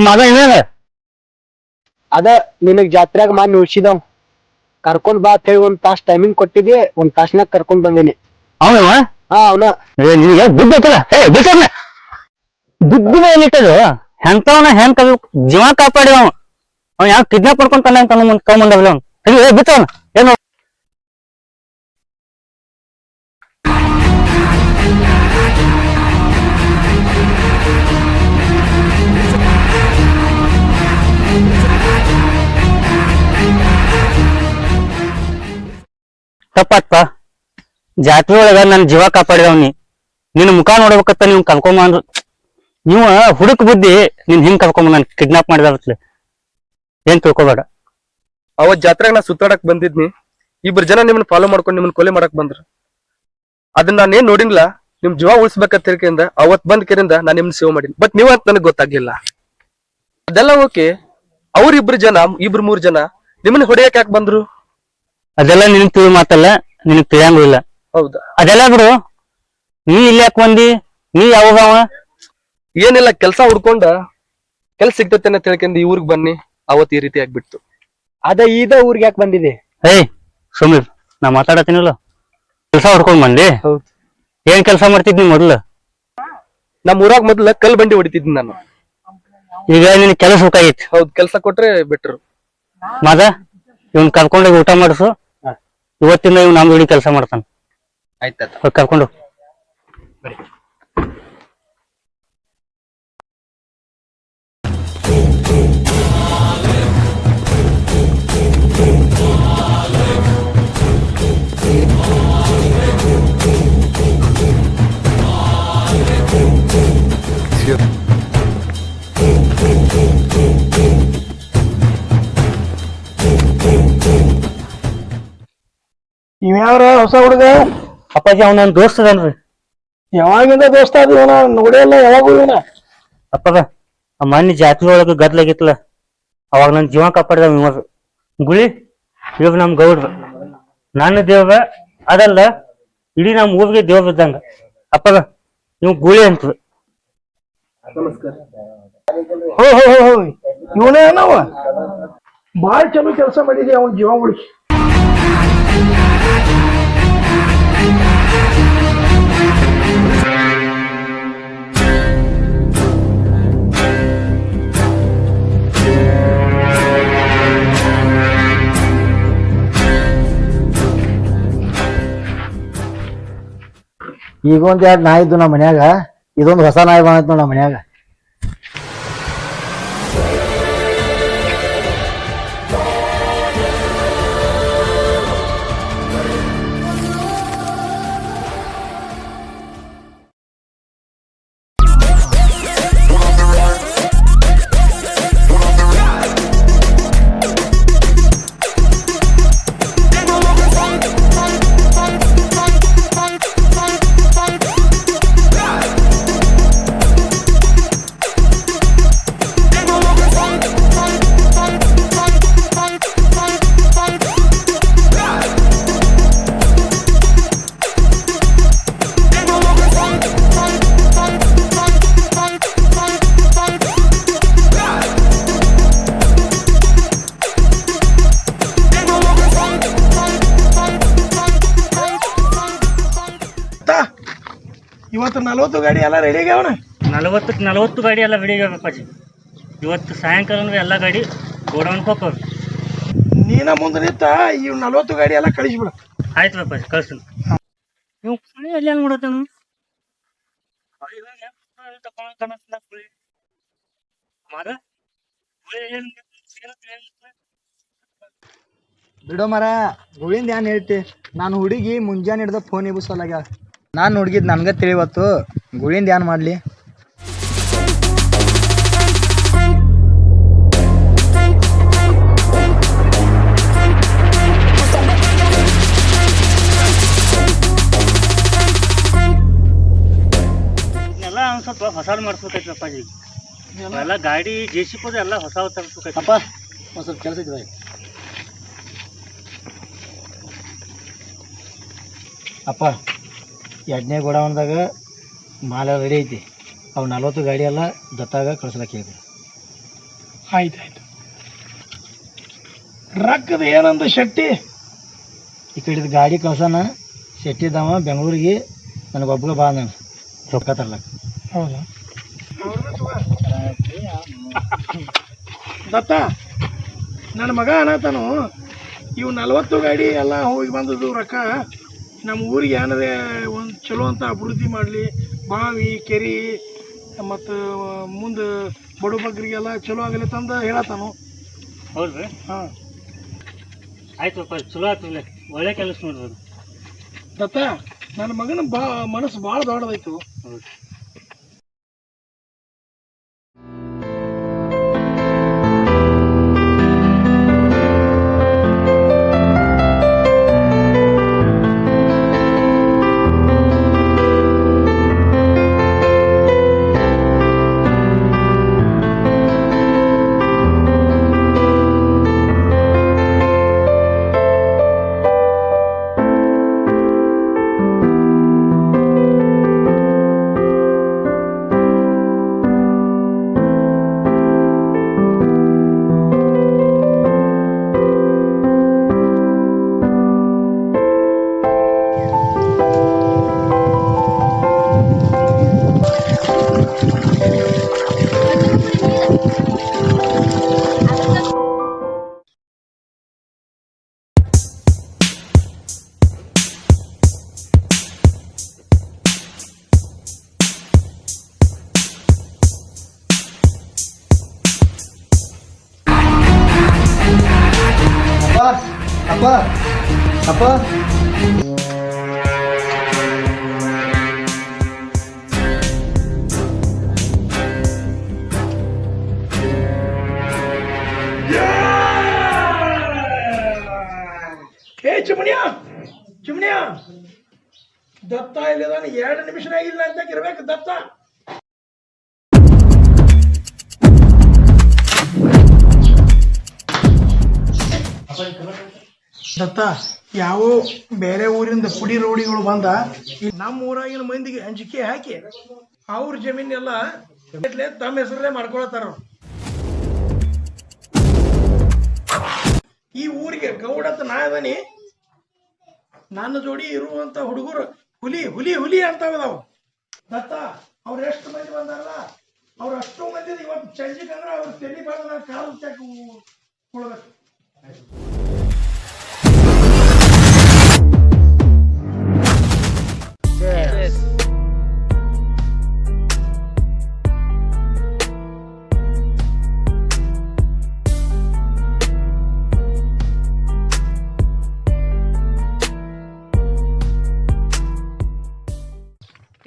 ಮಗ ಏನ ಅದ ನಿನಗ್ ಜಾತ್ರೆಯಾಗ ಮಾಡಿ ಉಳ್ಸಿದವ್, ಕರ್ಕೊಂಡ್ ಬಾ ಅಂತ ಹೇಳಿ ಒಂದ್ ತಾಸ್ ಟೈಮಿಂಗ್ ಕೊಟ್ಟಿದ್ದೆ, ಒಂದ್ ತಾಸ್ನ್ಯಾಗ ಕರ್ಕೊಂಡ್ ಬಂದೇನಿ. ಅವನವ? ಹಾ, ಅವನ. ನಿನಗೆ ಬುದ್ಧಿ ಐತಲ್ಲ? ಬಿಟ್ಟನ ಬುದ್ಧಿ ಏನಿಟ್ಟದು? ಎಂತವನ ಹೆಂಗ್ ಜೀವ ಕಾಪಾಡಿವ ಅವ ಯಾವ ಕಿಡ್ನಾಪ್ ಮಾಡ್ಕೊಂತಾನೆ ಅಂತ ತಗೊಂಬಂದವಲ್ಲ ಅವ್ನು. ಬಿತ್ತವನ ಏನು ತಪ್ಪತ್ತ. ಜಾತ್ರೆ ಒಳಗ ನನ್ ಜೀವ ಕಾಪಾಡಿದವ್ನಿ. ನಿನ್ ಮುಖ ನೋಡ್ಬೇಕತ್ತ ನೀವ್ ಕರ್ಕೊಂಬಂದ್ರು. ನೀವ ಹುಡುಕ್ ಬುದ್ಧಿ ನೀನ್ ಹಿಂಗ್ ಕರ್ಕೊಂಬ ನನ್ ಕಿಡ್ನಾಪ್ ಮಾಡಿದಾರತ್ಲೆ ಏನ್ ತಿಳ್ಕೊಬೇಡ. ಅವತ್ ಜಾತ್ರೆಗೆ ನಾ ಸುತ್ತಾಡಕ್ ಬಂದಿದ್ನಿ, ಇಬ್ರು ಜನ ನಿಮ್ಮನ್ನ ಫಾಲೋ ಮಾಡ್ಕೊಂಡು ನಿಮ್ಮನ್ನ ಕೊಲೆ ಮಾಡಕ್ ಬಂದ್ರು. ಅದನ್ನ ನಾನೇನ್ ನೋಡಿನ್ಲ, ನಿಮ್ ಜೀವ ಉಳಿಸ್ಬೇಕಂತ ತಿಳ್ಕೆಯಿಂದ ಅವತ್ ಬಂದ್ ಕೆರಿಂದ ನಾನ್ ನಿಮ್ನ ಸೇವ್ ಮಾಡೀನಿ. ಬಟ್ ನೀವಂತ ನನಗ್ ಗೊತ್ತಾಗ್ಲಿಲ್ಲ. ಅದೆಲ್ಲ ಓಕೆ, ಅವ್ರಿಬ್ರು ಜನ, ಇಬ್ರು ಮೂರ್ ಜನ ನಿಮ್ಮನ್ನ ಹೊಡೆಯಕ್ ಯಾಕೆ ಬಂದ್ರು? ಅದೆಲ್ಲ ನಿನಗ್ ತಿಳಿ ಮಾತಲ್ಲ, ನಿನಗ್ ತಿಳಿಯಂಗೂ ಇಲ್ಲ. ಹೌದಾ? ಅದೆಲ್ಲ ಬಿಡು. ನೀ ಇಲ್ಲಿ ಯಾಕೆ ಬಂದಿ? ನೀ ಯಾವಾಗ? ಏನಿಲ್ಲ, ಕೆಲ್ಸ ಹುಡ್ಕೊಂಡ ಕೆಲ್ಸ ಸಿಗ್ತತೆ ಅಂತ ತಿಳ್ಕೊಂಡು ಈ ಊರ್ಗ್ ಬನ್ನಿ. ಅವತ್ ಈ ರೀತಿ ಆಗ್ಬಿಡ್ತು. ಅದ ಊರ್ಗೆ ಯಾಕೆ ಬಂದಿದೆ? ಏಯ್ ಸುಮೀರ್, ನಾ ಮಾತಾಡತೀನಿಲ್ಲ. ಕೆಲ್ಸ ಹುಡ್ಕೊಂಡ್ ಬಂದಿ? ಹೌದು. ಏನ್ ಕೆಲ್ಸ ಮಾಡ್ತಿದ್ನಿ ಮೊದ್ಲು? ನಮ್ ಊರಾಗ ಮೊದ್ಲ ಕಲ್ ಬಂಡಿ ಹೊಡಿತಿದ್ನಿ ನಾನು. ಈಗ ನಿನ್ ಕೆಲಸ ಬೇಕಾಗಿತ್ತು. ಹೌದ್, ಕೆಲ್ಸ ಕೊಟ್ರೆ ಬೆಟ್ರು. ಮಾದ ಇವ್ನ್ ಕರ್ಕೊಂಡೋಗಿ ಊಟ ಮಾಡಿಸು. ಇವತ್ತಿಂದ ಇವ್ ನಮ್ ಜೋಡಿ ಕೆಲಸ ಮಾಡ್ತಾನ. ಆಯ್ತಾ ಹೋಗ್ ಕರ್ಕೊಂಡು. ಇವ್ಯಾವ್ರ ಹೊಸ ಹುಡುಗ? ಅಪ್ಪಾಜಿ ಅವ್ನ ನನ್ ದೋಸ್ತ ಅದನ್ರಿ. ಯಾವಾಗಿಂದ ದೋಸ್ತ ಅದು ಇವನ ನೋಡಿಲ್ಲ ಯಾವಾಗೂ ಇವನ. ಅಪ್ಪಗ ಆ ಮನೆ ಜಾತ್ರೆ ಒಳಗ ಗದ್ಲಾಗಿತ್ತಲ್ಲ ಅವಾಗ ನನ್ ಜೀವ ಕಾಪಾಡಿದ ಇವ ಗುಳಿ. ಇವಾಗ ನಮ್ ಗೌಡ್ರ ನನ್ನ ದೇವ್ರ ಅದಲ್ಲ ಇಡೀ ನಮ್ ಊರಿಗೆ ದೇವ್ರ ಇದ್ದಂಗ. ಅಪ್ಪಗ ಇವ್ ಗುಳಿ ಅಂತ. ಹೋ ಹೋ ಹೋ ಹೋ ಇವನೇ ಏನವ? ಬಾಳ ಚಲೋ ಕೆಲಸ ಮಾಡಿದಿ ಅವನ್ ಜೀವ ಉಳಿಸಿ. ಈಗ ಒಂದ್ ಎರಡು ನಾಯಿ ಇದ್ದು ನಮ್ಮ ಮನ್ಯಾಗ, ಇದೊಂದು ಹೊಸ ನಾಯಿ ಬಂದೈತಿ ನೋಡ್ ನಮ್ಮ ಮನ್ಯಾಗ. ಇವತ್ತು 40 ಗಾಡಿ ಎಲ್ಲ ರೆಡಿ ಆಗ್ಯಾವನ? 40 ಗಾಡಿ ಎಲ್ಲ ರೆಡಿ ಆಗ್ಯಾವಪ್ಪಾಜಿ. ಇವತ್ತು ಸಾಯಂಕಾಲ ಎಲ್ಲ ಗಾಡಿ ಗೋಡೌನ್ ಹೋಗ್ತಾವ. ನೀನ ಮುಂದೆ ನಿಂತ ಇವ್ 40 ಗಾಡಿ ಎಲ್ಲ ಕಳಿಸ್ಬಿಡ. ಆಯ್ತು ಅಪ್ಪಾಜಿ ಕಳ್ಸ್ತೀನಿ. ನೀವು ಎಲ್ಲಿ ಏನ್ ಮಾಡತ್ತೇನು? ಬಿಡೋ ಮರ ಗುಳಿಂದ ಏನ್ ಹೇಳ್ತಿ? ನಾನು ಹುಡುಗಿ ಮುಂಜಾನೆ ಹಿಡ್ದ ಫೋನ್ ಎಬ್ಬಿಸೋಲಾಗ ನಾನು ಹುಡುಗಿದ್ ನನ್ಗ ತಿಳಿವತ್ತು. ಗುಳಿಂದ ಏನ್ ಮಾಡ್ಲಿ? ಎಲ್ಲ ಒಂದ್ ಸ್ವಲ್ಪ ಹೊಸಾದ್ ಮಾಡಿಸ್ಬೇಕೈತಿ ಅಪ್ಪಾಜಿ. ಎಲ್ಲ ಗಾಡಿ JCB ಎಲ್ಲ ಹೊಸ ತರಿಸ್ಬೇಕೈತಿ. ಅಪ್ಪ ಒಂದ್ ಸ್ವಲ್ಪ ಕೆಲಸ ಇದ್ವಿ. ಅಪ್ಪ 2ನೇ ಗೋಡೌನ್ದಾಗ ಮಾಲ ರೆಡಿ ಐತಿ. ಅವು 40 ಗಾಡಿ ಎಲ್ಲ ದತ್ತಾಗ ಕಳ್ಸಲಕ್ಕೆ ಹೇಳಿದೆ. ಆಯ್ತಾಯ್ತು. ರೊಕ್ಕದ ಏನಂದ ಶೆಟ್ಟಿ? ಈ ಕಡೆ ಗಾಡಿ ಕಳ್ಸೋಣ. ಶೆಟ್ಟಿದವ ಬೆಂಗಳೂರಿಗೆ ನನಗೊಬ್ಬಗ ಬಾ ನಾನು ರೊಕ್ಕ ತರ್ಲಕ್ಕ. ಹೌದಾ? ದತ್ತ ನನ್ನ ಮಗ ಅನ್ನತಾನು ಇವು 40 ಗಾಡಿ ಎಲ್ಲ ಹೋಗಿ ಬಂದದ್ದು ರೊಕ್ಕ ನಮ್ಮ ಊರಿಗೆ ಏನಾರೇ ಒಂದು ಚಲೋ ಅಂತ ಅಭಿವೃದ್ಧಿ ಮಾಡಲಿ, ಬಾವಿ ಕೆರೆ ಮತ್ತು ಮುಂದೆ ಬಡು ಬಗ್ಗರಿಗೆಲ್ಲ ಚಲೋ ಆಗಲಿ ತಂದು ಹೇಳತ್ತಾನು. ಹೌದ್ರಿ? ಹಾಂ ಆಯ್ತು ಅಪ್ಪಾಜಿ, ಚಲೋ ಆಗ್ತಿಲ್ಲ. ಒಳ್ಳೆ ಕೆಲಸ ನೋಡ್ಬೋದು. ದತ್ತ ನನ್ನ ಮಗನ ಮನಸ್ಸು ಭಾಳ ದೊಡ್ಡದಾಯ್ತು. ಹೌದು. ಅಪ್ಪ ಅಪ್ಪ ಏ ಚಿಮಣ್ಯ ಚಿಮಣ್ಯ ದತ್ತ ಇಲ್ಲದಾನ 2 ನಿಮಿಷನಾಗಿಲ್ಲ ಅಂತ ಇರ್ಬೇಕು ದತ್ತ. ದತ್ತ ಯಾವ ಬೇರೆ ಊರಿಂದ ಪುಡಿ ರೋಡಿಗಳು ಬಂದ ನಮ್ಮ ಊರಾಗಿನ ಮಂದಿಗೆ ಅಂಜಿಕೆ ಹಾಕಿ ಅವ್ರ ಜಮೀನೆಲ್ಲ ತಮ್ಮ ಹೆಸರಲ್ಲೇ ಮಾಡ್ಕೊಳತಾರ. ಈ ಊರಿಗೆ ಗೌಡತ್ ನಾ ಅದನಿ, ನನ್ನ ಜೋಡಿ ಇರುವಂತ ಹುಡುಗರು ಹುಲಿ ಹುಲಿ ಹುಲಿ ಅಂತಾವದಾವು. ದತ್ತ ಅವ್ರ ಎಷ್ಟು ಮಂದಿ ಬಂದಾರಲ್ಲ ಅವ್ರ ಅಷ್ಟು ಮಂದಿ ಇವತ್ತು ಚಂಜಿಕ್ ಅಂದ್ರೆ ಅವ್ರ ತೆಲಿ ಬಾಳ ಕಾಲು ಚಾಕ ಕೊಡ್ಬೇಕು.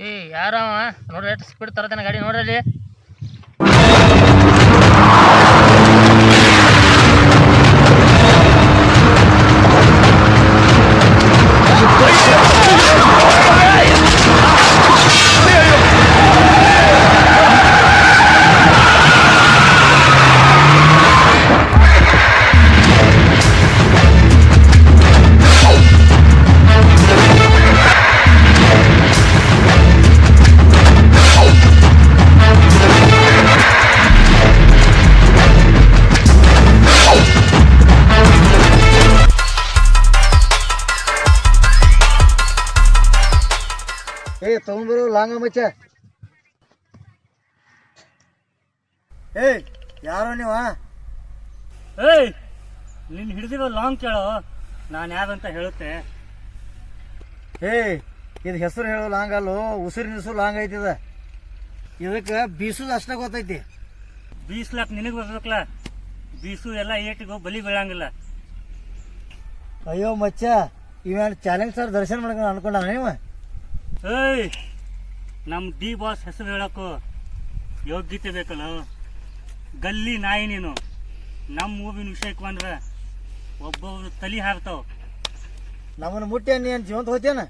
ಏ ಯಾರವ ನೋಡ್ರಿ ಎಷ್ಟು ಸ್ಪೀಡ್ ತರತೇನೆ ಗಾಡಿ ನೋಡ್ರಿ. ಏ ತಗೊಂಡ್ಬರು ಲಾಂಗ ಮಚ್ಚ. ಏ ಯಾರೋ ನೀವ? ಏಯ್ ನಿನ್ ಹಿಡಿದಿರೋ ಲಾಂಗ್ ಕೇಳೋ, ನಾನು ಯಾವ್ದಂತ ಹೇಳುತ್ತೆ. ಏ ಇದು ಹೆಸರು ಹೇಳೋ ಲಾಂಗ್ ಅಲ್ಲೋ, ಉಸಿರಿನ ಹೆಸರು ಲಾಂಗ್ ಐತಿದ. ಇದಕ್ಕೆ ಬೀಸುದು ಅಷ್ಟ ಗೊತ್ತೈತಿ. ಬೀಸ್ಲಾಕ್ ನಿನಗ್ ಬರ್ಬೇಕಲ್ಲ, ಬೀಸು ಎಲ್ಲ ಏಟಿಗೂ ಬಲಿ ಬೀಳಂಗಿಲ್ಲ. ಅಯ್ಯೋ ಮಚ್ಚ, ಇವ ಚಾಲೆಂಜ್ ಸರ್ ದರ್ಶನ ಮಾಡ್ಕೊಂಡು ಅನ್ಕೊಂಡ ನೀವ? ಏಯ್ ನಮ್ ಡಿ ಬಾಸ್ ಹೆಸರು ಹೇಳಕ್ಕೂ ಯೋಗ್ಯತೆ ಬೇಕಲ್ಲ. ಗಲ್ಲಿ ನಾಯಿ ನೀನು. ನಮ್ಮ ಮೂವಿನ ವಿಷಯಕ್ಕೆ ಬಂದ್ರೆ ಒಬ್ಬೊಬ್ರು ತಲಿ ಹಾರ್ತಾವ. ನಮ್ಮನ್ನ ಮುಟ್ಟಿ ನೀ ಏನ್ ಜೀವಂತ ಹೋಗ್ತೇನ?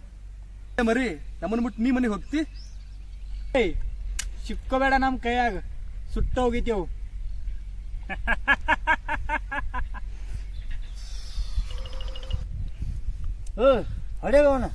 ಮರಿ ನಮ್ಮನ್ನ ಮುಟ್ಟು ನೀ ಮನೆಗೆ ಹೋಗ್ತಿ? ಏಯ್ ಸಿಕ್ಕೋಬೇಡ ನಮ್ ಕೈಯಾಗ, ಸುಟ್ಟ ಹೋಗಿತೇವು. ಹೊಡೆಯವನ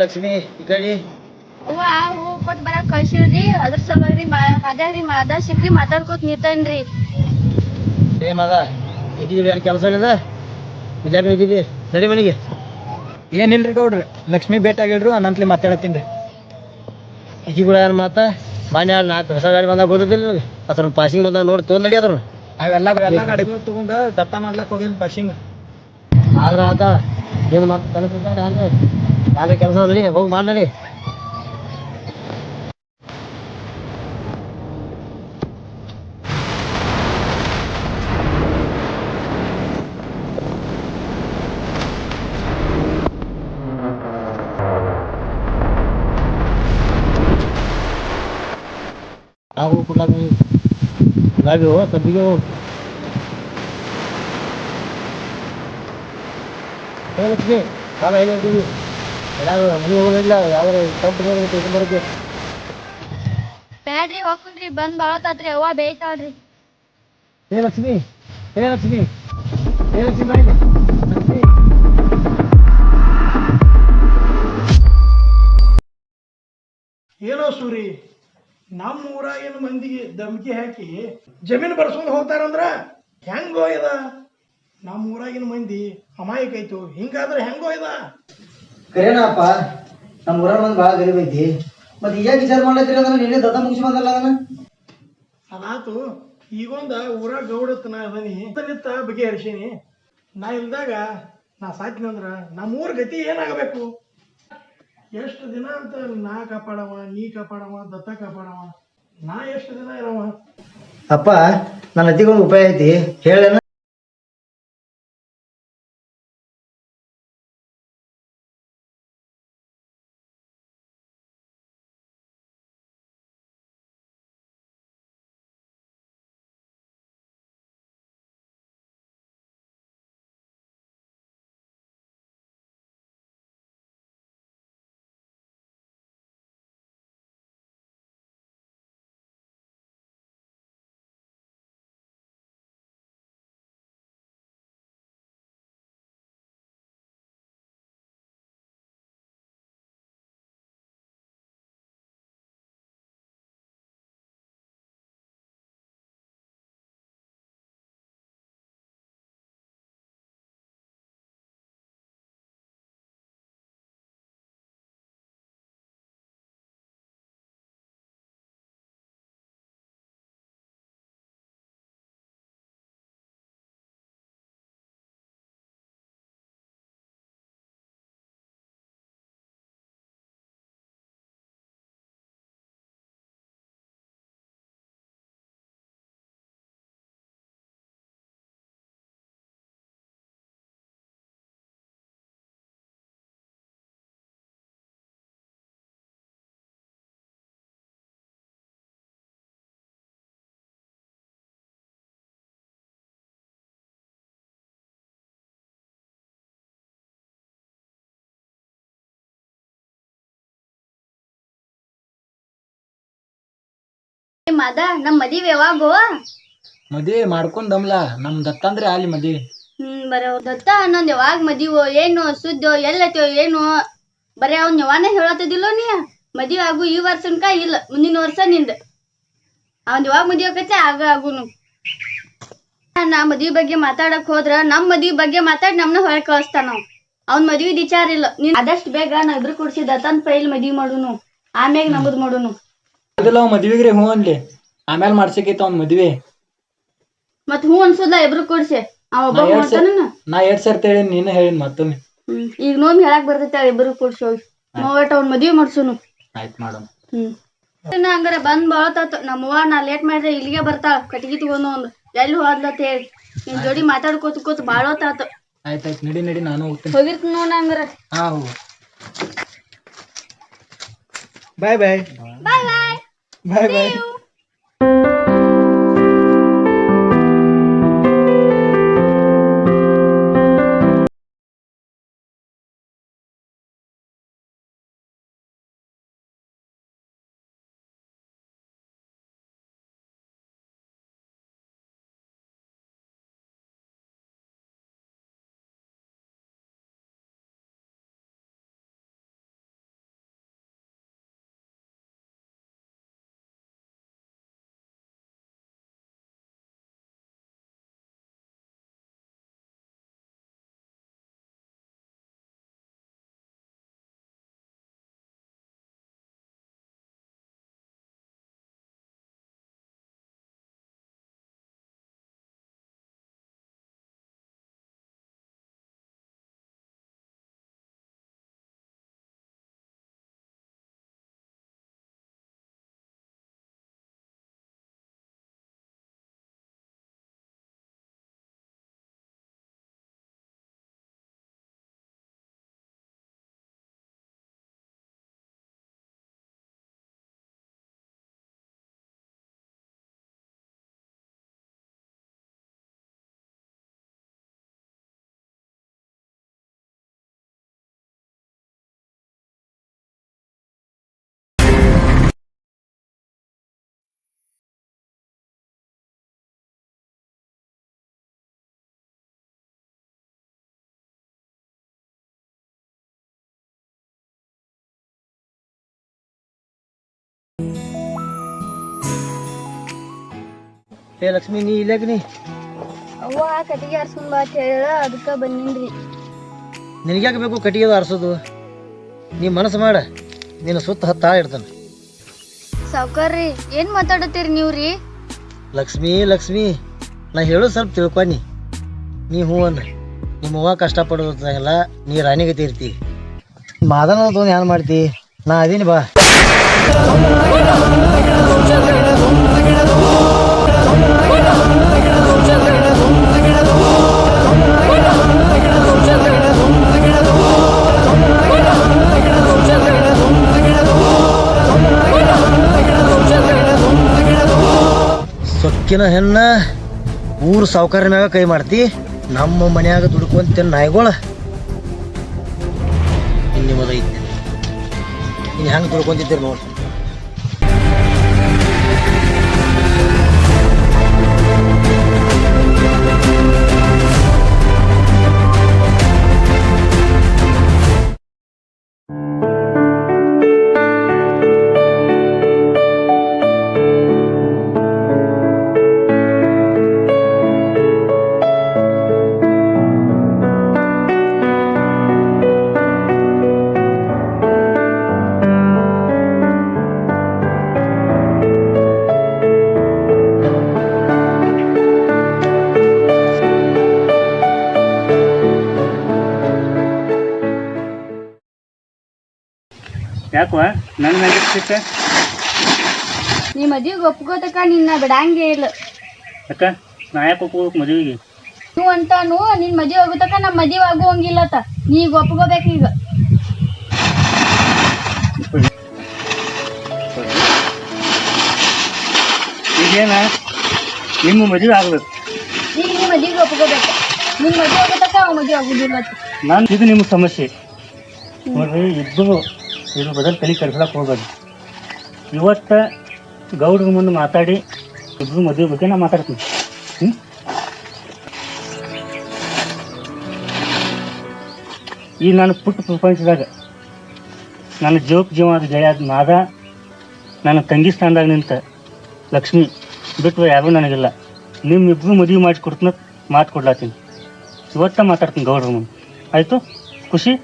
ಲಕ್ಷ್ಮಿ ಈ ಕಡೆ ಅವ್ವ ಹೂ ಕೊಟ್ ಬರಾಕ್ ಕಳ್ಸಿವ್ರಿ ಅದ್ರ ಸಲುವಾಗಿ ಅದೇ ಮಾದ ಸಿಕ್ರಿ ಮಾತಾಡ್ಕೊತ ನಿಂತೇನ್ರಿ. ಏ ಮಗ ಇದ್ದೀವಿ ಏನು ಕೆಲಸ ಇಲ್ಲ ಬಿಜಾಪುರ ಇದ್ದೀವಿ ನಡಿ ಮನೆಗೆ. ಏನಿಲ್ರಿ ಗೌಡ್ರಿ, ಲಕ್ಷ್ಮಿ ಭೇಟಿ ಆಗಿಲ್ರು ಅನ್ನಂತ್ಲಿ ಮಾತಾಡತ್ತೀನಿ. ಈಕಿ ಕೂಡ ಏನು ಮಾತಾ ಮಾನ್ಯ ನಾಲ್ಕು ಹೊಸ ಗಾಡಿ ಬಂದಾಗ ಗೊತ್ತಿಲ್ಲ ನಿನಗೆ ಅದ್ರ ಪಾಸಿಂಗ್ ಬಂದಾಗ ನೋಡಿ ತೊಗೊಂಡು ನಡಿ ಅದ್ರ ಅವೆಲ್ಲ ಗಾಡಿಗಳು ತಗೊಂಡ ದತ್ತ ಮಾಡ್ಲಕ್ ಹೋಗಿನ್ ಪಾಸಿಂಗ್. ಆದ್ರೆ ಆತ ಏನು ಮಾತು ಕಲಿತಿದ್ದಾನೆ ಯಾವ್ದು ಕೆಲಸ ನಡಿ ಹೋಗಿ ಮಾಡಿ ನಡಿ. ನಾವು ಕೂಡ ಗಾಡಿ ಹೋ ತಬ್ಬಿಗೆ ಹೋಗಿ ಲಕ್ಷ್ಮಿ ಕಾಲ ಹೇಳಿರ್ತೀವಿ ಎಲ್ಲಾರು ಮನೆ ಹೋಗೋದಿಲ್ಲ ಯಾವ್ದಾರು ಕಂಪ್ನಿ ಬರುತ್ತೆ. ಬ್ಯಾಡ್ರಿ ಹೋಗ್ರಿ ಬಂದ್ ಬಾಳತಾತ್ರಿ ಅವ್ವ ಬೇಯ್ತಾಳ್ರಿ. ಏ ಲಕ್ಷ್ಮಿ ಏ ಲಕ್ಷ್ಮಿ ಏ ಲಕ್ಷ್ಮಿ ಬಾಯ್ ಲಕ್ಷ್ಮಿ. ಏನೋ ಸೂರಿ, ನಮ್ಮ ಊರಾಗಿನ ಮಂದಿಗೆ ಧಮ್ಕಿ ಹಾಕಿ ಜಮೀನು ಬರ್ಸ್ಕೊಂಡು ಹೋಗ್ತಾರಂದ್ರ ಹೆಂಗೋ ಇದ? ನಮ್ಮ ಊರಾಗಿನ ಮಂದಿ ಅಮಾಯಕ ಐತು, ಹಿಂಗಾದ್ರೆ ಹೆಂಗೋ ಇದ? ಕರೇನಪ್ಪ, ನಮ್ಮ ಊರಾಗ ಮಂದಿ ಭಾಳ ಗರೀಬ್ ಐತಿ. ಮತ್ತೆ ಈಗ ವಿಚಾರ ಮಾಡ್ಲತ್ತೀರಿ ಅಂದ್ರೆ ನಿನ್ನೆ ದತ್ತ ಮುಗಿಸಿ ಬಂದಲ್ಲ ಅದನ್ನ. ಅದಾತು, ಈಗೊಂದ ಊರಾಗ ಗೌಡತನ ಅದನಿ ನಿತ್ತ ಬಗೆಹರಿಸೀನಿ. ನಾ ಇಲ್ದಾಗ ನಾ ಸಾಕಿನಂದ್ರ ನಮ್ಮ ಊರ ಗತಿ ಏನಾಗಬೇಕು? ಎಷ್ಟು ದಿನ ಅಂತ ನಾ ಕಾಪಾಡವ, ನೀ ಕಾಪಾಡವ, ದತ್ತ ಕಾಪಾಡವ, ನಾ ಎಷ್ಟು ದಿನ ಇರವ? ಅಪ್ಪ, ನನ್ನ ಅತ್ತಿಗೊಂದು ಉಪಾಯ ಐತಿ, ಹೇಳೇನ? ಮಾದ ನಮ್ ಮದಿವಿ ಯಾವಾಗೋ? ಮದ್ವೆ ಮಾಡ್ಕೊಂಡಮ್ಲ, ನಮ್ ದತ್ತಂದ್ರೆ ಅಲ್ಲಿ ಮದ್ವೆ. ಬರೋ ದತ್ತ ಅನ್ನೊಂದ್ ಯಾವಾಗ ಮದಿವೋ ಏನೋ ಸುದ್ದೋ ಎಲ್ಲೈತೋ ಏನೋ ಬರೀ ಅವ್ನ ಯಾವಾನೇ ಹೇಳತ್ತಿದಿಲ್ಲೋ ನೀ. ಮದ್ವೆ ಆಗು ಈ ವರ್ಷನ್ಕ ಇಲ್ಲ ಮುಂದಿನ ವರ್ಷ ನಿಂದ. ಅವ್ನ್ ಯಾವಾಗ ಮದ್ವೆ ಆಕೈತಿ ಆಗ ಆಗುನು. ನಾ ಮದ್ವಿ ಬಗ್ಗೆ ಮಾತಾಡಕ್ ಹೋದ್ರ ನಮ್ ಮದ್ವಿ ಬಗ್ಗೆ ಮಾತಾಡಿ ನಮ್ನ ಹೊರಗೆ ಕಳಿಸ್ತಾನ ನಾವ್. ಅವ್ನ್ ಮದ್ವಿ ವಿಚಾರ ಇಲ್ಲ. ನೀನ್ ಆದಷ್ಟು ಬೇಗ ನಾ ಇಬ್ರು ಕೂಡ್ಸಿ ದತ್ತನ್ ಪೈಲ್ ಮದ್ವಿ ಮಾಡುನು, ಆಮ್ಯಾಗ ನಮದ್ ಮಾಡುನು. ಅದಲ್ಲ ಅವ್ ಮದ್ವಿಗ್ರಿ ಹ್ಞೂ ಅನ್ಲಿ, ಆಮೇಲೆ ಮಾಡ್ಸಕೈತ ಅವ್ನ ಮದ್ವೆ. ಮತ್ ಹೂ ಅನ್ಸುದ್ಲ ಇಬ್ರು ಕೂಡ್ಸಿ ಅವ ಒಬ್ಬ ಮಾಡ್ತಾನ. ನಾ ಎರಡ್ ಸರ್ತಿ ಹೇಳಿ ನೀನು ಹೇಳಿನ್ ಮತ್ತೊಮ್ಮೆ. ಈಗ ನೋಮ್ ಹೇಳಾಕ್ ಬರ್ತೈತಿ ಇಬ್ರು ಕೂಡ್ಸಿ ಹೋಗಿ ನೋಟ್ ಅವ್ನ ಮದ್ವಿ ಮಾಡ್ಸುನು. ಆಯ್ತು ಮಾಡೋಣ. ಹಂಗಾರ ಬಂದ್ ಬಾಳತಾತ. ನಮ್ಮವ್ವ ನಾ ಲೇಟ್ ಮಾಡಿದ್ರೆ ಇಲ್ಲಿಗೆ ಬರ್ತಾಳ ಕಟ್ಗಿ ತಗೊಂಡು ಒಂದು ಎಲ್ಲಿ ಹೋದ್ಲತ್ ಹೇಳಿ. ನಿನ್ ಜೋಡಿ ಮಾತಾಡ್ಕೋತ ಕೂತ್ ಬಾಳೋತಾತ. ಆಯ್ತಾಯ್ತು, ನಡಿ ನಡಿ, ನಾನು ಹೋಗ್ತೀನಿ. ಹೋಗಿರ್ತೀನಿ ನೋಡ ಹಂಗಾರ. ಹಾ ಹೋಗು. ಬಾಯ್ ಬಾಯ್ ಬಾಯ್ ಬಾಯ್ ಬಾಯ್ ಬಾಯ್. ಏ ಲಕ್ಷ್ಮಿ ನೀ ಇಲ್ಲಾಗ ನೀ ಅವ್ವ ಕಟ್ಟಿಗೆ ಹರ್ಸ್ಕೊಂಡ್ ಬಾ ಅಂತ ಹೇಳ ಅದಕ್ಕ ಬಂದಿನ್ರಿ. ನಿನಗ್ಯಾಕೆ ಬೇಕು ಕಟ್ಟಿಗೆ ಆರಿಸೋದು? ನೀ ಮನಸ್ಸು ಮಾಡ, ನಿನ್ನ ಸುತ್ತ ಹತ್ತ ಇಡ್ತಾನೆ. ಸಾವ್ಕಾರ್ರಿ ಏನ್ ಮಾತಾಡತ್ತೀರಿ ನೀವ್ರಿ? ಲಕ್ಷ್ಮಿ ಲಕ್ಷ್ಮಿ ನಾ ಹೇಳೋದು ಸ್ವಲ್ಪ ತಿಳ್ಕೊನಿ. ನೀ ಹೂ ಅನ್ನ, ನಿಮ್ಮ ಅವ್ವ ಕಷ್ಟಪಡೋದಾಗಲ್ಲ, ನೀ ರಾಣಿಗತಿ ಇರ್ತಿ. ಮಾದನ ತೊಗೊಂಡು ಏನು ಮಾಡ್ತಿ? ನಾ ಅದೀನಿ ಬಾ. ಸೊಕ್ಕಿನ ಹೆಣ್ಣ ಊರು ಸಾವುಕಾರ ಮ್ಯಾಗ ಕೈ ಮಾಡ್ತಿ, ನಮ್ಮ ಮನ್ಯಾಗ ದುಡ್ಕೊಂತ ನಾಯಿಗಳ ನಿಮ್ಮದೈತಿ. ಇನ್ನು ಹೆಂಗೆ ದುಡ್ಕೊಂತಿದ್ದೀರಿ ನೋಡಿ. ಯಾಕವ ನನ್ನ ಮ್ಯಾಗ ಸಿಕ್ಕ ನೀ ಮದ್ವಿಗೆ ಒಪ್ಕೋತಕ ನಿನ್ನ ಬಿಡಂಗೇ ಇಲ್ಲ. ಅಕ್ಕ ನಾ ಯಾಕೆ ಒಪ್ಕೋಬೇಕು ಮದುವೆಗೆ? ನೀವು ಅಂತಾನು ನಿನ್ ಮದ್ವೆ ಆಗುತಕ ನಮ್ ಮದ್ವೆ ಆಗುವಂಗಿಲ್ಲತ್ತ. ನೀ ಈಗ ಒಪ್ಕೋಬೇಕು ಈಗ. ಈಗೇನ ನಿಮ್ಮ ಮದುವೆ ಆಗ್ಬೇಕು, ಈಗ ನೀ ಮದ್ವಿಗೆ ಒಪ್ಕೋಬೇಕು. ನಿನ್ ಮದ್ವೆ ಆಗುತಕ ಅವ್ ಮದ್ವೆ ಆಗುದಿಲ್ಲತ್ತ. ನಾನು ಇದು ನಿಮ್ಮ ಸಮಸ್ಯೆ ನೋಡ್ರಿ. ಇಬ್ಬರು ಇದ್ರ ಬದಲು ತಲೆ ಕೆಡ್ಸಲಕ್ಕೆ ಹೋಗ್ಬೇಡಿ. ಇವತ್ತ ಗೌಡ್ರ ಮುಂದೆ ಮಾತಾಡಿ ಇಬ್ರು ಮದುವೆ ಬಗ್ಗೆ ನಾ ಮಾತಾಡ್ತೀನಿ. ಈ ನಾನು ಪುಟ್ಟ ಪ್ರಪಂಚದಾಗ ನನ್ನ ಜೀವಕ್ಕೆ ಜೀವ ಆದ ಗೆಳೆಯಾದ ಮಾದ, ನನ್ನ ತಂಗಿ ಸ್ಥಾನದಾಗ ನಿಂತ ಲಕ್ಷ್ಮಿ ಬಿಟ್ಟು ಯಾರೂ ನನಗಿಲ್ಲ. ನಿಮ್ಮಿಬ್ರು ಮದುವೆ ಮಾಡಿ ಕೊಡ್ತೀನಿ, ಮಾತು ಕೊಡ್ಲಾತೀನಿ. ಇವತ್ತ ಮಾತಾಡ್ತೀನಿ ಗೌಡ್ರ ಮುಂದೆ. ಆಯಿತು? ಖುಷಿ?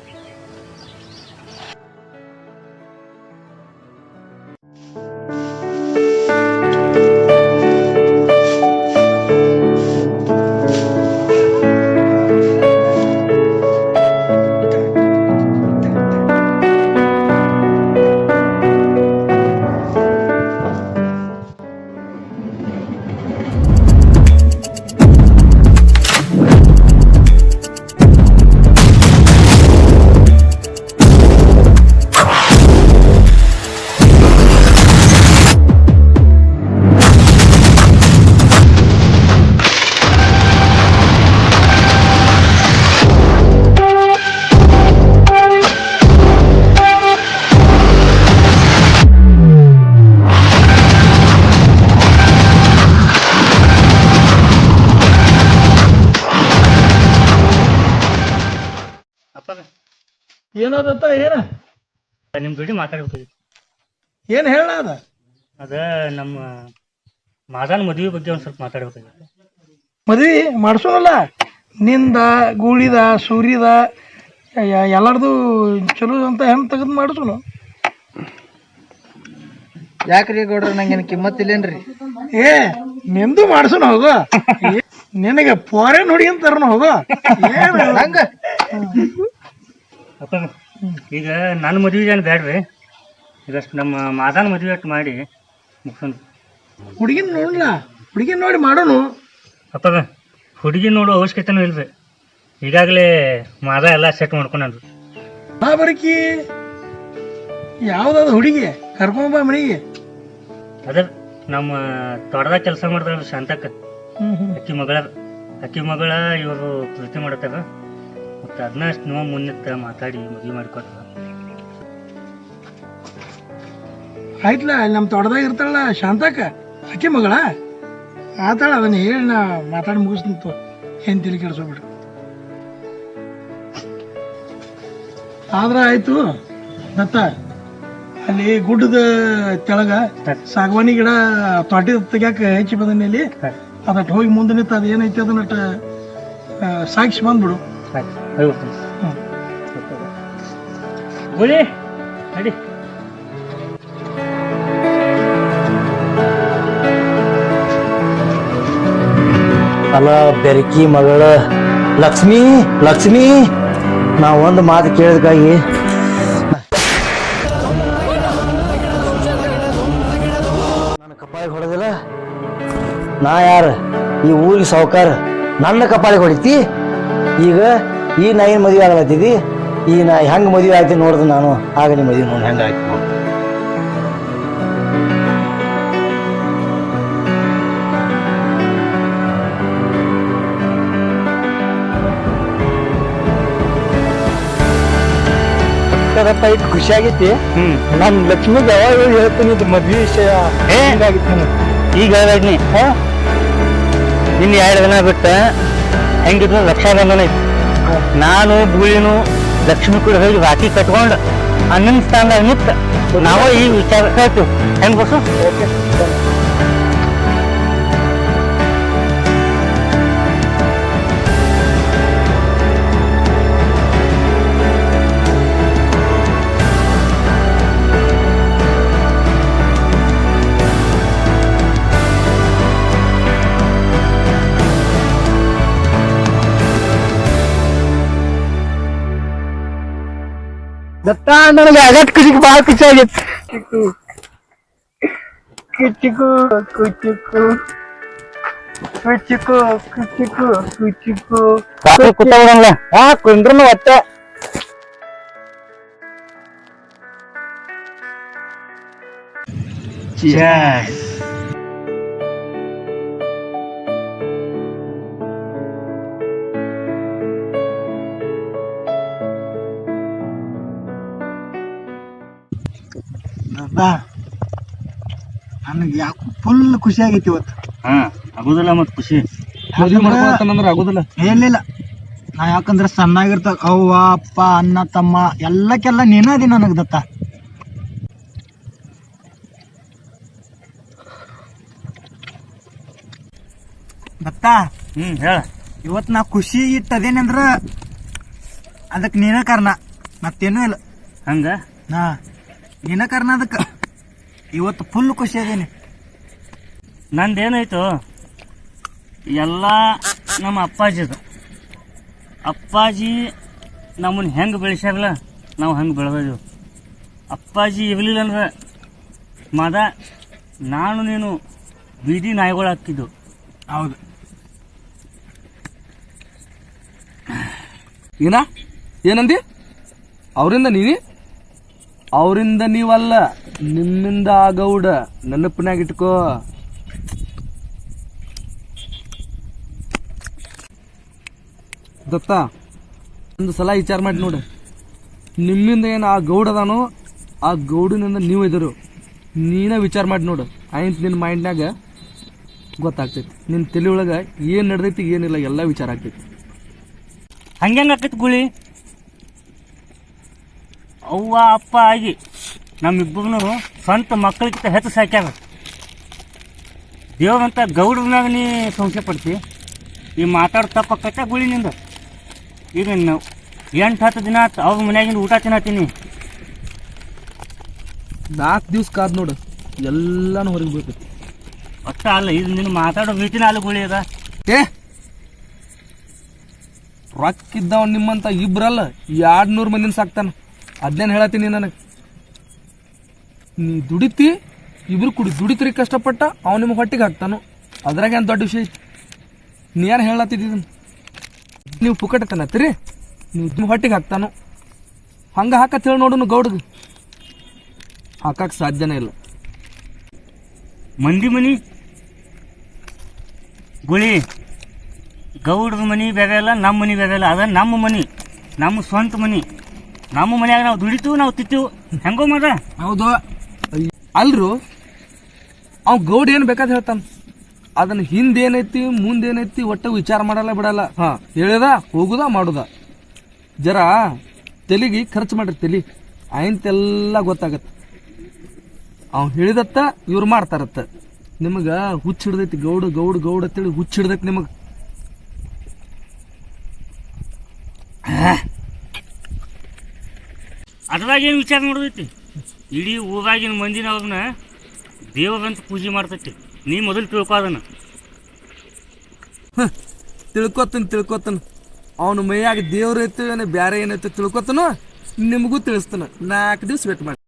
ಏನದತ್ತ ಏನ ನಿಮ್ಮ ಜೋಡಿ ಮಾತಾಡ್ಬೇಕು. ಏನ್ ಹೇಳ ಅದ? ಅದ ನಮ್ಮ ಮಾದಾನ ಮದುವೆ ಬಗ್ಗೆ ಒಂದು ಸ್ವಲ್ಪ ಮಾತಾಡ್ಬೇಕಾಗಿತ್ತು. ಮದ್ವಿ ಮಾಡ್ಸೋನಲ್ಲ, ನಿಂದ ಗೂಳಿದ ಸೂರ್ಯದ ಎಲ್ಲಾರ್ದು ಚಲೋ ಅಂತ ಹೆಣ್ ತೆಗೆದು ಮಾಡಿಸೋನು. ಯಾಕ್ರಿ ಗೌಡ್ರ ನಂಗೇನು ಕಿಮ್ಮತ್ತಿಲ್ಲೇನ್ರಿ? ಏ ನಿಂದು ಮಾಡ್ಸೋಣ ಹೋಗೋ. ನಿನಗೆ ಫಾರೆನ್ ಹುಡುಗಿ ಅಂತ ತರೋಣ ಹೋಗೋ. ಏನ್ ಹಂಗ ಅಪ್ಪ ಈಗ ನನ್ನ ಮದುವೆ ಏನು ಬೇಡ್ರಿ, ಈಗಷ್ಟು ನಮ್ಮ ಮಾದಾನ ಮದುವೆ ಅಷ್ಟು ಮಾಡಿ ಮುಗಿಸೋಣ. ಹುಡುಗಿನ ನೋಡ್ಲಾ, ಹುಡುಗಿನ ನೋಡಿ ಮಾಡೋನು. ಅಪ್ಪ ಹುಡುಗಿ ನೋಡೋ ಅವಶ್ಯಕತೆನೂ ಇಲ್ರಿ, ಈಗಾಗಲೇ ಮಾದ ಎಲ್ಲ ಸೆಟ್ ಮಾಡ್ಕೊಂಡ್ರಿ. ನಾ ಬರಕಿ ಯಾವ್ದಾದ ಹುಡುಗಿ ಕರ್ಕೊಂಬ ಮನೆಗೆ. ಅದ ನಮ್ಮ ತೋಟದಾಗ ಕೆಲಸ ಮಾಡ್ತಾರ ಶಾಂತಕ್ಕ, ಅಕ್ಕಿ ಮಗಳ ಇವರು ಪ್ರೀತಿ ಮಾಡತ್ತಾರ. ಮತ್ತು ಅದನ್ನ ಅಷ್ಟು ನೀವು ಮುನ್ನಿತ್ತ ಮಾತಾಡಿ ಮದುವೆ ಮಾಡಿಕೊಟ್ರ. ಆಯ್ತಲ್ಲ, ಅಲ್ಲಿ ನಮ್ಮ ತೋಟದಾಗ ಇರ್ತಾಳಲ್ಲ ಶಾಂತಕ್ಕ, ಅಕ್ಕಿ ಮಗಳ ಆತಾಳ. ಅದನ್ನ ಹೇಳಿ ನಾ ಮಾತಾಡಿ ಮುಗಿಸ್ತು. ಏನ್ ತಿಳಿ ಕೆಡ್ಸೋಬಿಡ್ರಿ. ಆದ್ರ ಆಯ್ತು ದತ್ತ, ಅಲ್ಲಿ ಗುಡ್ಡದ ತೆಳಗ ಸಾಗವಾನಿ ಗಿಡ ತೊಟ್ಟಿ ತೆಗ್ಯಾಕ ಹೆಚ್ಚಿ ಬಂದನಿ ಅಲ್ಲಿ ಅದಟ್ ಹೋಗಿ ಮುಂದೆ ನಿಂತ ಅದ ಏನೈತಿ ಅದನ್ನಟ ಸಾಗಿಸಿ ಬಂದ್ಬಿಡು. ಗುಳಿ ನಡಿ. ಅಲ್ಲ ಬೆರಕಿ ಮಗಳ ಲಕ್ಷ್ಮಿ ಲಕ್ಷ್ಮಿ, ನಾ ಒಂದು ಮಾತು ಕೇಳಿದ್ಕಾಗಿ ನನ್ನ ಕಪಾಳಿಗೆ ಹೊಡೆದಿಲ್ಲ. ನಾ ಯಾರ? ಈ ಊರಿಗೆ ಸಾವುಕಾರ, ನನ್ನ ಕಪಾಳಿಗೆ ಹೊಡಿತಿ. ಈಗ ಈ ನಾ ಏನು ಮದುವೆ ಆಗಲತ್ತಿದಿ, ಈ ನಾ ಹೆಂಗೆ ಮದುವೆ ಆಗ್ತೀನಿ ನೋಡ್ದು ನಾನು, ಆಗ ನೀ ಮದುವೆ ನೋಡಿ ಹೆಂಗೆ ಆಗ್ತೀನಿ ನೋಡಿ. ಇಟ್ಟು ಖುಷಿ ಆಗೈತಿ. ನನ್ ಲಕ್ಷ್ಮಿಗೆ ಯಾವಾಗ ಹೇಳ್ತೀನಿ ಇದು ಮದ್ವಿ ವಿಷಯ ಹೆಂಗಾಗಿತ್ತು. ಈಗ ಹೇಳ್ಬೇಡ್ನಿ, ಇನ್ನು 2 ದಿನ ಬಿಟ್ಟ ಹೆಂಗಿದ್ರು ರಕ್ಷಾಬಂಧನ ಐತಿ. ನಾನು ಗೂಳಿನು ಲಕ್ಷ್ಮಿ ಕೂಡ ಹೋಗಿ ರಾಖಿ ಕಟ್ಕೊಂಡು ಅಣ್ಣನ ಸ್ಥಾನದಾಗ ನಿಂತ ನಾವ ಈ ವಿಚಾರ ಹೇಳ್ತೀವಿ. ಹೆಂಗ್ ಬಸ್ಸು? ದತ್ತ ನನಗೆ ಅಗಟ್ ಖುಷಿಗೆ ಭಾಳ ಖುಷಿ ಆಗೈತಿ. ಕುಚಿಕು ಕುಚಿಕು ಕುಚಿಕು ಕುಚಿಕು ಕುಚಿಕು ಕೂತ್ಕೊಳ್ಳಲ್ಲ. ಕುಂದ್ರನು ಒಟ್ಟ ನನಗೆ ಯಾಕೆ ಫುಲ್ ಖುಷಿ ಆಗೈತಿ ಇವತ್ತು. ಆಗುದಿಲ್ಲ ಮತ್ ಖುಷಿ. ಮದ್ವಿ ಮಾಡ್ಕೊಳತ್ತಂದ್ರ ಆಗುದಿಲ್ಲ. ಏನಿಲ್ಲ, ನಾ ಯಾಕಂದ್ರೆ ಸಣ್ಣಾಗಿರ್ತ ಅವ್ವ ಅಪ್ಪ ಅಣ್ಣ ತಮ್ಮ ಎಲ್ಲಕ್ಕೆಲ್ಲ ನೀನ ಅದಿ ನನಗ್ ದತ್ತ. ದತ್ತ ಹೇಳ. ಇವತ್ ನಾ ಖುಷಿ ಇಟ್ಟದೇನಂದ್ರ ಅದಕ್ ನೀನ ಕಾರಣ, ಮತ್ತೇನೂ ಇಲ್ಲ. ಹಂಗ ನೀನ ಕಾರಣ ಅದಕ್ಕ. ಇವತ್ತು ಫುಲ್ ಖುಷಿ ಅದೇನಿ. ನಂದೇನಾಯ್ತು ಎಲ್ಲ ನಮ್ಮ ಅಪ್ಪಾಜಿದು. ಅಪ್ಪಾಜಿ ನಮ್ಮನ್ನ ಹೆಂಗೆ ಬೆಳೆಸ್ಯಾರಲ್ಲ, ನಾವು ಹಂಗೆ ಬೆಳೆದಿವು. ಅಪ್ಪಾಜಿ ಇರ್ಲಿಲ್ಲ ಅಂದ್ರೆ ಮಾದ ನಾನು ನೀನು ಬೀದಿ ನಾಯಿಗಳು ಹಾಕಿದ್ದು. ಹೌದು. ಏನ ಏನಂದಿ? ಅವರಿಂದ ನೀನಿ, ಅವರಿಂದ ನೀವಲ್ಲ, ನಿಮ್ಮಿಂದ ಆಗೌಡ. ನೆನಪಿನಾಗ ಇಟ್ಕೋ. ದತ್ತ, ಒಂದು ಸಲ ವಿಚಾರ ಮಾಡಿ ನೋಡು. ನಿಮ್ಮಿಂದ ಏನು ಆ ಗೌಡ ಅದಾನೋ, ಆ ಗೌಡನಿಂದ ನೀವು ಇದರು. ನೀನ ವಿಚಾರ ಮಾಡಿ ನೋಡು. ಆಯ್ತು, ನಿನ್ನ ಮೈಂಡ್ನಾಗ ಗೊತ್ತಾಗ್ತೈತಿ. ನಿನ್ನ ತಲೆ ಒಳಗೆ ಏನು ನಡೆದೈತಿ ಏನಿಲ್ಲ ಎಲ್ಲ ವಿಚಾರ ಆಗ್ತೈತಿ. ಹಂಗೆ ಆಕೈತಿ ಗುಳಿ. ಅವ್ವ ಅಪ್ಪ ಆಗಿ ನಮ್ಮಿಬ್ಬರು ಸ್ವಂತ ಮಕ್ಕಳಿಗಿಂತ ಹೆಚ್ಚು ಸಾಕ್ಯಾರ. ದೇವ್ರಂತ ಗೌಡ್ರನಾಗ ನೀ ಸಂಶಯ ಪಡ್ತಿ. ಈ ಮಾತಾಡೋ ತಪ್ಪಾಕೈತ ಗುಳಿನಿಂದ. ಈಗ ನಾವು 8-10 ದಿನ ಆಯ್ತು ಅವ್ರ ಮನ್ಯಾಗಿಂದ ಊಟ ತಿನ್ನತ್ತೀನಿ. 4 ದಿವ್ಸ ಕಾದ್ ನೋಡು, ಎಲ್ಲಾನು ಹೊರಗೆ ಬೀಳ್ತೈತಿ. ಅಷ್ಟ ಅಲ್ಲ, ಇದು ನಿನ್ನ ಮಾತಾಡೋ ರೀತಿನ ಅಲ್ಲ ಗುಳಿ ಅದ. ರೊಕ್ಕ ಇದ್ದವ್ ನಿಮ್ಮಂತ ಇಬ್ರಲ್ಲ 200 ಮಂದಿನ ಸಾಕ್ತಾನ. ಅದ್ನೇನು ಹೇಳತ್ತೀನಿ ನನಗೆ. ನೀ ದುಡಿತಿ, ಇಬ್ರು ಕುಡಿ ದುಡಿತ್ರಿ ಕಷ್ಟಪಟ್ಟ, ಅವ್ ನಿಮ್ಗೆ ಹೊಟ್ಟಿಗೆ ಹಾಕ್ತಾನು. ಅದ್ರಾಗ ಏನು ದೊಡ್ಡ ವಿಷಯ ಐತಿ? ನೀ ಯಾರು ಹೇಳತ್ತಿದ್ದ? ನೀವು ಪುಕಟ ತನ್ನತ್ತೀರಿ, ನೀವು ನಿಮ್ಮ ಹೊಟ್ಟಿಗೆ ಹಾಕ್ತಾನು. ಹಂಗೆ ಹಾಕತ್ ಹೇಳಿ ನೋಡು ಗೌಡಗೆ. ಹಾಕಕ್ಕೆ ಸಾಧ್ಯನೇ ಇಲ್ಲ. ಮಂದಿ ಮನಿ ಗುಳಿ, ಗೌಡ್ರ ಮನಿ ಬೇಗಲ್ಲ, ನಮ್ಮ ಮನಿ ಬೇಗಲ್ಲ. ಅದ ನಮ್ಮ ಮನಿ, ನಮ್ಮ ಸ್ವಂತ ಮನಿ. ನಮ್ಮ ಮನ್ಯಾಗ ನಾವು ದುಡಿತೀವಿ, ನಾವು ತಿತ್ತೀವಿ. ಹೆಂಗೋ ಮಾಡ. ಹೌದು ಅಲ್ರು, ಅವ್ ಗೌಡ ಏನು ಬೇಕಾದ ಹೇಳ್ತಾನ. ಅದನ್ನ ಹಿಂದೇನೈತಿ ಮುಂದೇನೈತಿ ಒಟ್ಟ ವಿಚಾರ ಮಾಡಲ್ಲ ಬಿಡಲ್ಲ. ಹೇಳಿದ ಹೋಗುದ ಮಾಡುದ. ಜರ ತೆಲಿಗೆ ಖರ್ಚು ಮಾಡ್ರಿ, ತೆಲಿ ಆಯ್ತೆಲ್ಲ ಗೊತ್ತಾಗತ್ತೆ. ಅವ್ ಹೇಳಿದತ್ತ ಇವ್ರು ಮಾಡ್ತಾರತ್ತ. ನಿಮಗ ಹುಚ್ಚ ಹಿಡ್ದೈತಿ, ಗೌಡ ಗೌಡ ಗೌಡ ಅಂತೇಳಿ ಹುಚ್ಚ ಹಿಡ್ದೈತಿ ನಿಮಗ. ಅದ್ರಾಗ ಏನು ವಿಚಾರ ಮಾಡೋದೈತಿ? ಇಡೀ ಊರಾಗಿನ ಮಂದಿನ ಅವ್ರನ್ನ ದೇವರಂತ ಪೂಜೆ ಮಾಡ್ತೈತಿ. ನೀ ಮೊದಲು ತಿಳ್ಕೊ ಅದನ್ನ. ತಿಳ್ಕೊತನ ಅವನ ಮೈಯಾಗ ದೇವ್ರ ಐತಿ ಬ್ಯಾರೆ ಏನೈತಿ ತಿಳ್ಕೊತನು. ನಿಮಗೂ ತಿಳಿಸ್ತಾನ. 4 ದಿವ್ಸ ವೇಟ್ ಮಾಡಿ.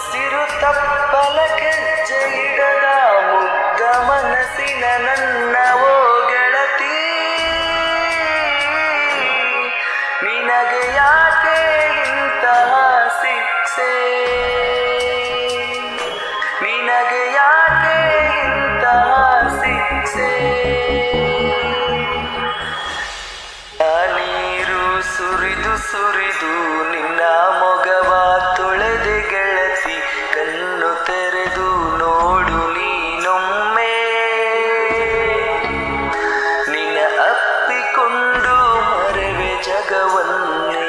ಉಸಿರು ತಪ್ಪಲ ಕೆಜ್ಜೆ ಇಡದ ಮುಗ್ಧ ಮನಸ್ಸಿನ ನನ್ನ ಓ ಗೆಳತಿ ನಿನಗೆ ಯಾಕೆ ಇಂತಹ ಶಿಕ್ಷೆ ನಿನಗೆ ಯಾಕೆ ಇಂತಹ ಶಿಕ್ಷೆ ನೀರು ಸುರಿದು ಸುರಿದು ನಿನ್ನ ಮೊಗವ ತೊಳೆದೆ ಗೆಳತಿ ಕಣ್ಣು ತೆರೆದು ನೋಡು ನೀನೊಮ್ಮೆ ನಿನ್ನ ಅಪ್ಪಿಕೊಂಡು ಮರೆವೆ ಜಗವನ್ನೇ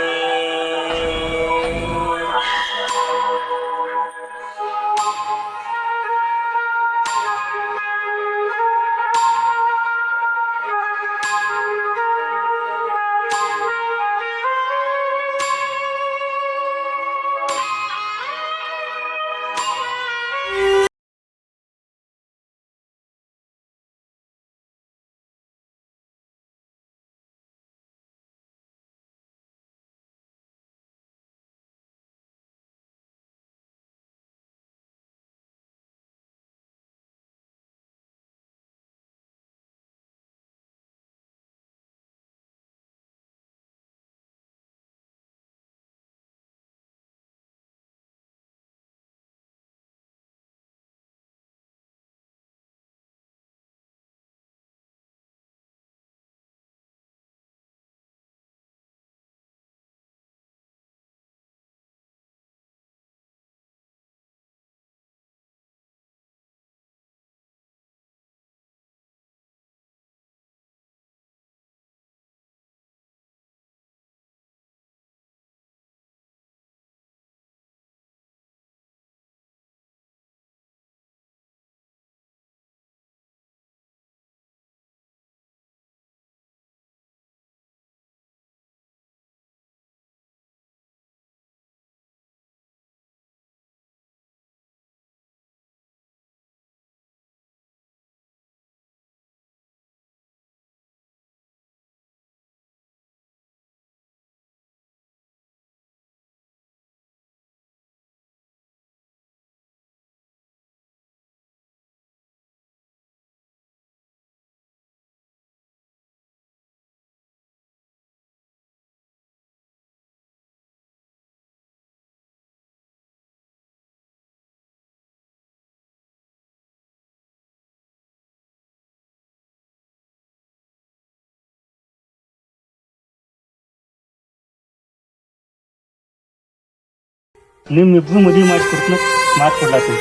ನಿಮ್ಮಿಬ್ರು ಮದುವೆ ಮಾಡಿಸ್ಕೊಡ್ತೀನಿ ಮಾತು ಕೊಡ್ಲಾತೀನಿ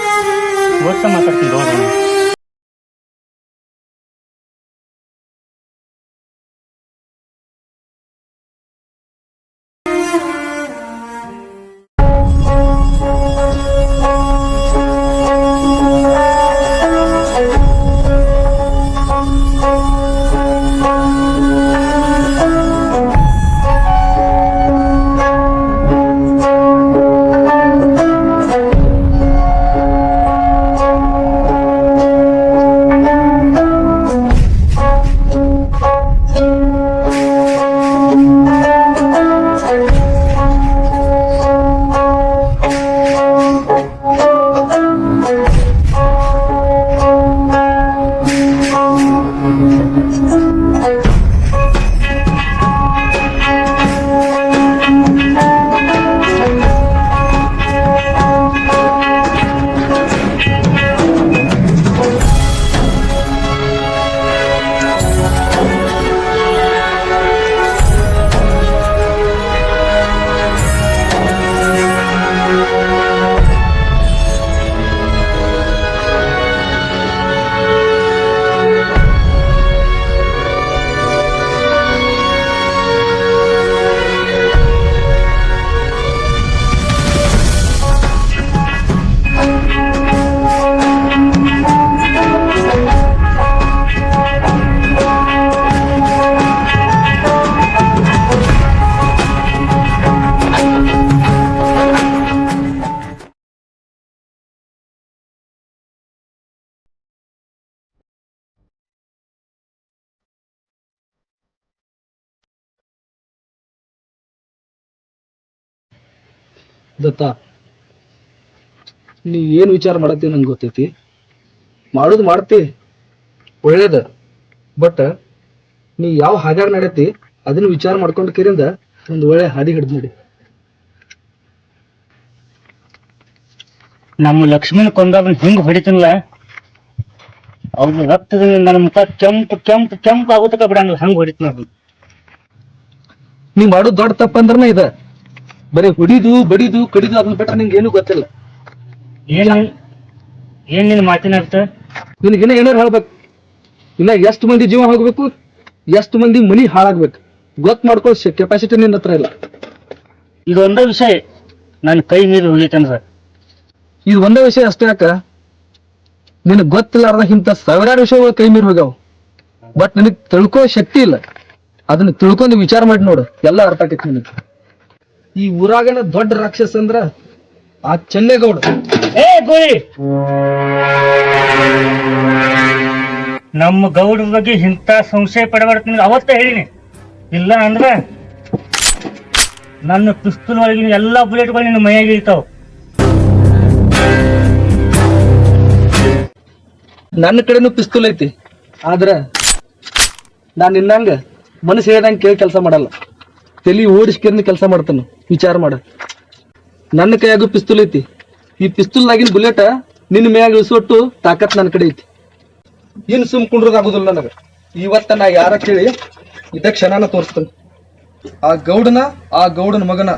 ವರ್ಷ ಮಾತಾಡ್ತೀನಿ ನೋಡ್ರಿ ದತ್ತ ನೀ ಏನು ವಿಚಾರ ಮಾಡತ್ತಿ ನಂಗೆ ಗೊತ್ತೈತಿ. ಮಾಡೋದು ಮಾಡ್ತಿ ಒಳ್ಳೇದ, ಬಟ್ ನೀ ಯಾವ ಹಾದ್ಯಾಗ ನಡೆಯತ್ತಿ ಅದನ್ನ ವಿಚಾರ ಮಾಡ್ಕೊಂಡು ಕಿರಿಂದ ಒಂದು ಒಳ್ಳೆ ಹಾದಿ ಹಿಡಿದು ನಡಿ. ನಮ್ಮ ಲಕ್ಷ್ಮೀನ ಕೊಂದವನ್ ಹಿಂಗ್ ಹೊಡಿತೀನಲ್ಲ, ಅವ್ನ ರಕ್ತದಿಂದ ನನ್ನ ಮುಖ ಕೆಂಪು ಕೆಂಪು ಕೆಂಪು ಆಗುತ್ತಕ ಬಿಡಂಗಿಲ್ಲ, ಹಂಗ್ ಹೊಡಿತೀನಿ ಅವ್ನು. ನೀ ಮಾಡೋದು ದೊಡ್ಡ ತಪ್ಪಂದ್ರನ ಇದ, ಬರೀ ಹೊಡಿದು ಬಡಿದು ಕಡಿದು ಅದನ್ನ ಬಿಟ್ರೆ ನಿಂಗೆ ಏನು ಗೊತ್ತಿಲ್ಲ. ಏನ್ ನಿನ್ ಮಾತಿನ ಅರ್ಥ? ನಿನಗಿನ್ನ ಏನಾರು ಹೇಳ್ಬೇಕು. ಇನ್ನ ಎಷ್ಟು ಮಂದಿ ಜೀವ ಹೋಗ್ಬೇಕು, ಎಷ್ಟು ಮಂದಿ ಮನಿ ಹಾಳಾಗ್ಬೇಕು ಗೊತ್ತು ಮಾಡ್ಕೊಳ್ಳೋ ಕೆಪಾಸಿಟಿ ನಿನ್ನ ಹತ್ರ ಇಲ್ಲ. ಇದೊಂದೇ ವಿಷಯ ನನ್ನ ಕೈ ಮೀರಿ ಹೋಗೈತಂದ್ರ, ಇದು ಒಂದೇ ವಿಷಯ ಅಷ್ಟೇ ಯಾಕ, ನಿನಗ್ ಗೊತ್ತಿಲ್ಲಾರ್ದ ಇಂಥ ಸಾವಿರಾರು ವಿಷಯಗಳು ಕೈ ಮೀರಿ ಹೋಗ್ಯಾವ. ಬಟ್ ನಿನಗ್ ತಿಳ್ಕೋ ಶಕ್ತಿ ಇಲ್ಲ. ಅದನ್ನ ತಿಳ್ಕೊಂಡು ವಿಚಾರ ಮಾಡಿ ನೋಡು, ಎಲ್ಲ ಅರ್ಥ ಆಕೈತಿ ನಿನಗೆ. ಈ ಊರಾಗನ ದೊಡ್ಡ ರಾಕ್ಷಸ ಅಂದ್ರ ಆ ಚೆನ್ನೇಗೌಡ. ಏ ಗೋಳಿ, ನಮ್ಮ ಗೌಡ್ರ ಬಗ್ಗೆ ಇಂಥ ಸಂಶಯ ಪಡಬಾರ್ದು ನಿಮ್ಗೆ ಅವತ್ತೇ ಹೇಳಿನಿ. ಇಲ್ಲ ಅಂದ್ರೆ ನನ್ನ ಪಿಸ್ತೂಲ್ ಒಳಗಿನ ಎಲ್ಲಾ ಬುಲೆಟ್ಗಳು ನಿನ್ನ ಮೈಯಾಗಿ ಇರ್ತಾವ. ನನ್ನ ಕಡೆನೂ ಪಿಸ್ತೂಲ್ ಐತಿ, ಆದ್ರ ನಾನ್ ನಿನ್ನಂಗ ಮನಸ್ಸು ಹೇಳ್ದಂಗೆ ಕೇಳಿ ಕೆಲಸ ಮಾಡಲ್ಲ. ತಲಿ ಓಡಿಸ್ಕೊಂಡು ಕೆಲಸ ಮಾಡ್ತಾನ. ವಿಚಾರ ಮಾಡ, ನನ್ನ ಕೈಯಾಗೂ ಪಿಸ್ತೂಲ್ ಐತಿ. ಈ ಪಿಸ್ತೂಲ್ನಾಗಿನ ಬುಲೆಟ್ ನಿನ್ನ ಮ್ಯಾಗ ಇಳಿಸೋಟ್ಟು ತಾಕತ್ ನನ್ನ ಕಡೆ ಐತಿ. ಇನ್ನು ಸುಮ್ ಕುಂಡ್ರದಾಗುದಿಲ್ಲ ನನಗ. ಇವತ್ತ ನಾ ಯಾರ ಕೇಳಿ ಇದ ಕ್ಷಣನ ತೋರಿಸ್ತೇನೆ. ಆ ಗೌಡನ ಮಗನ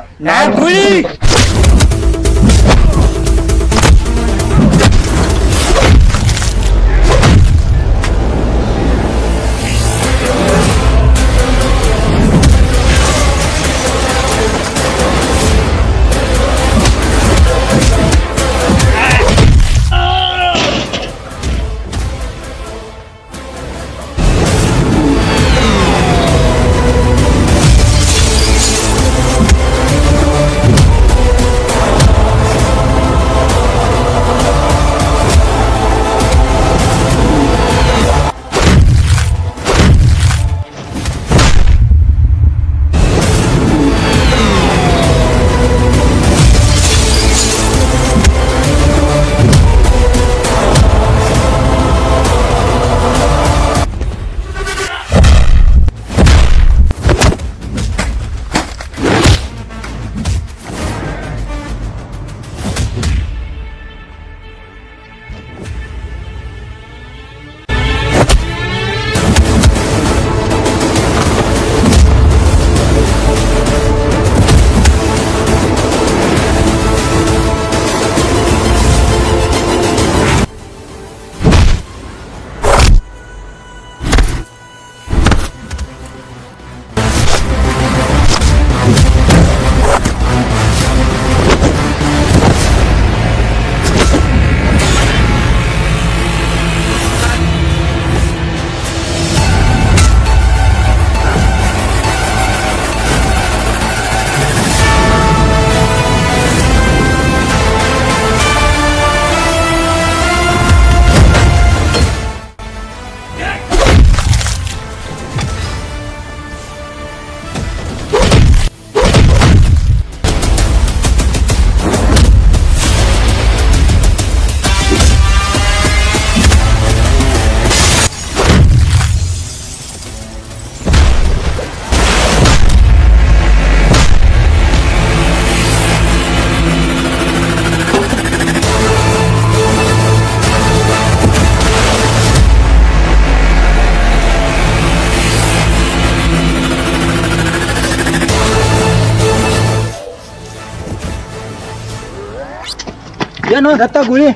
ಏನು ದತ್ತ ಗುಳಿ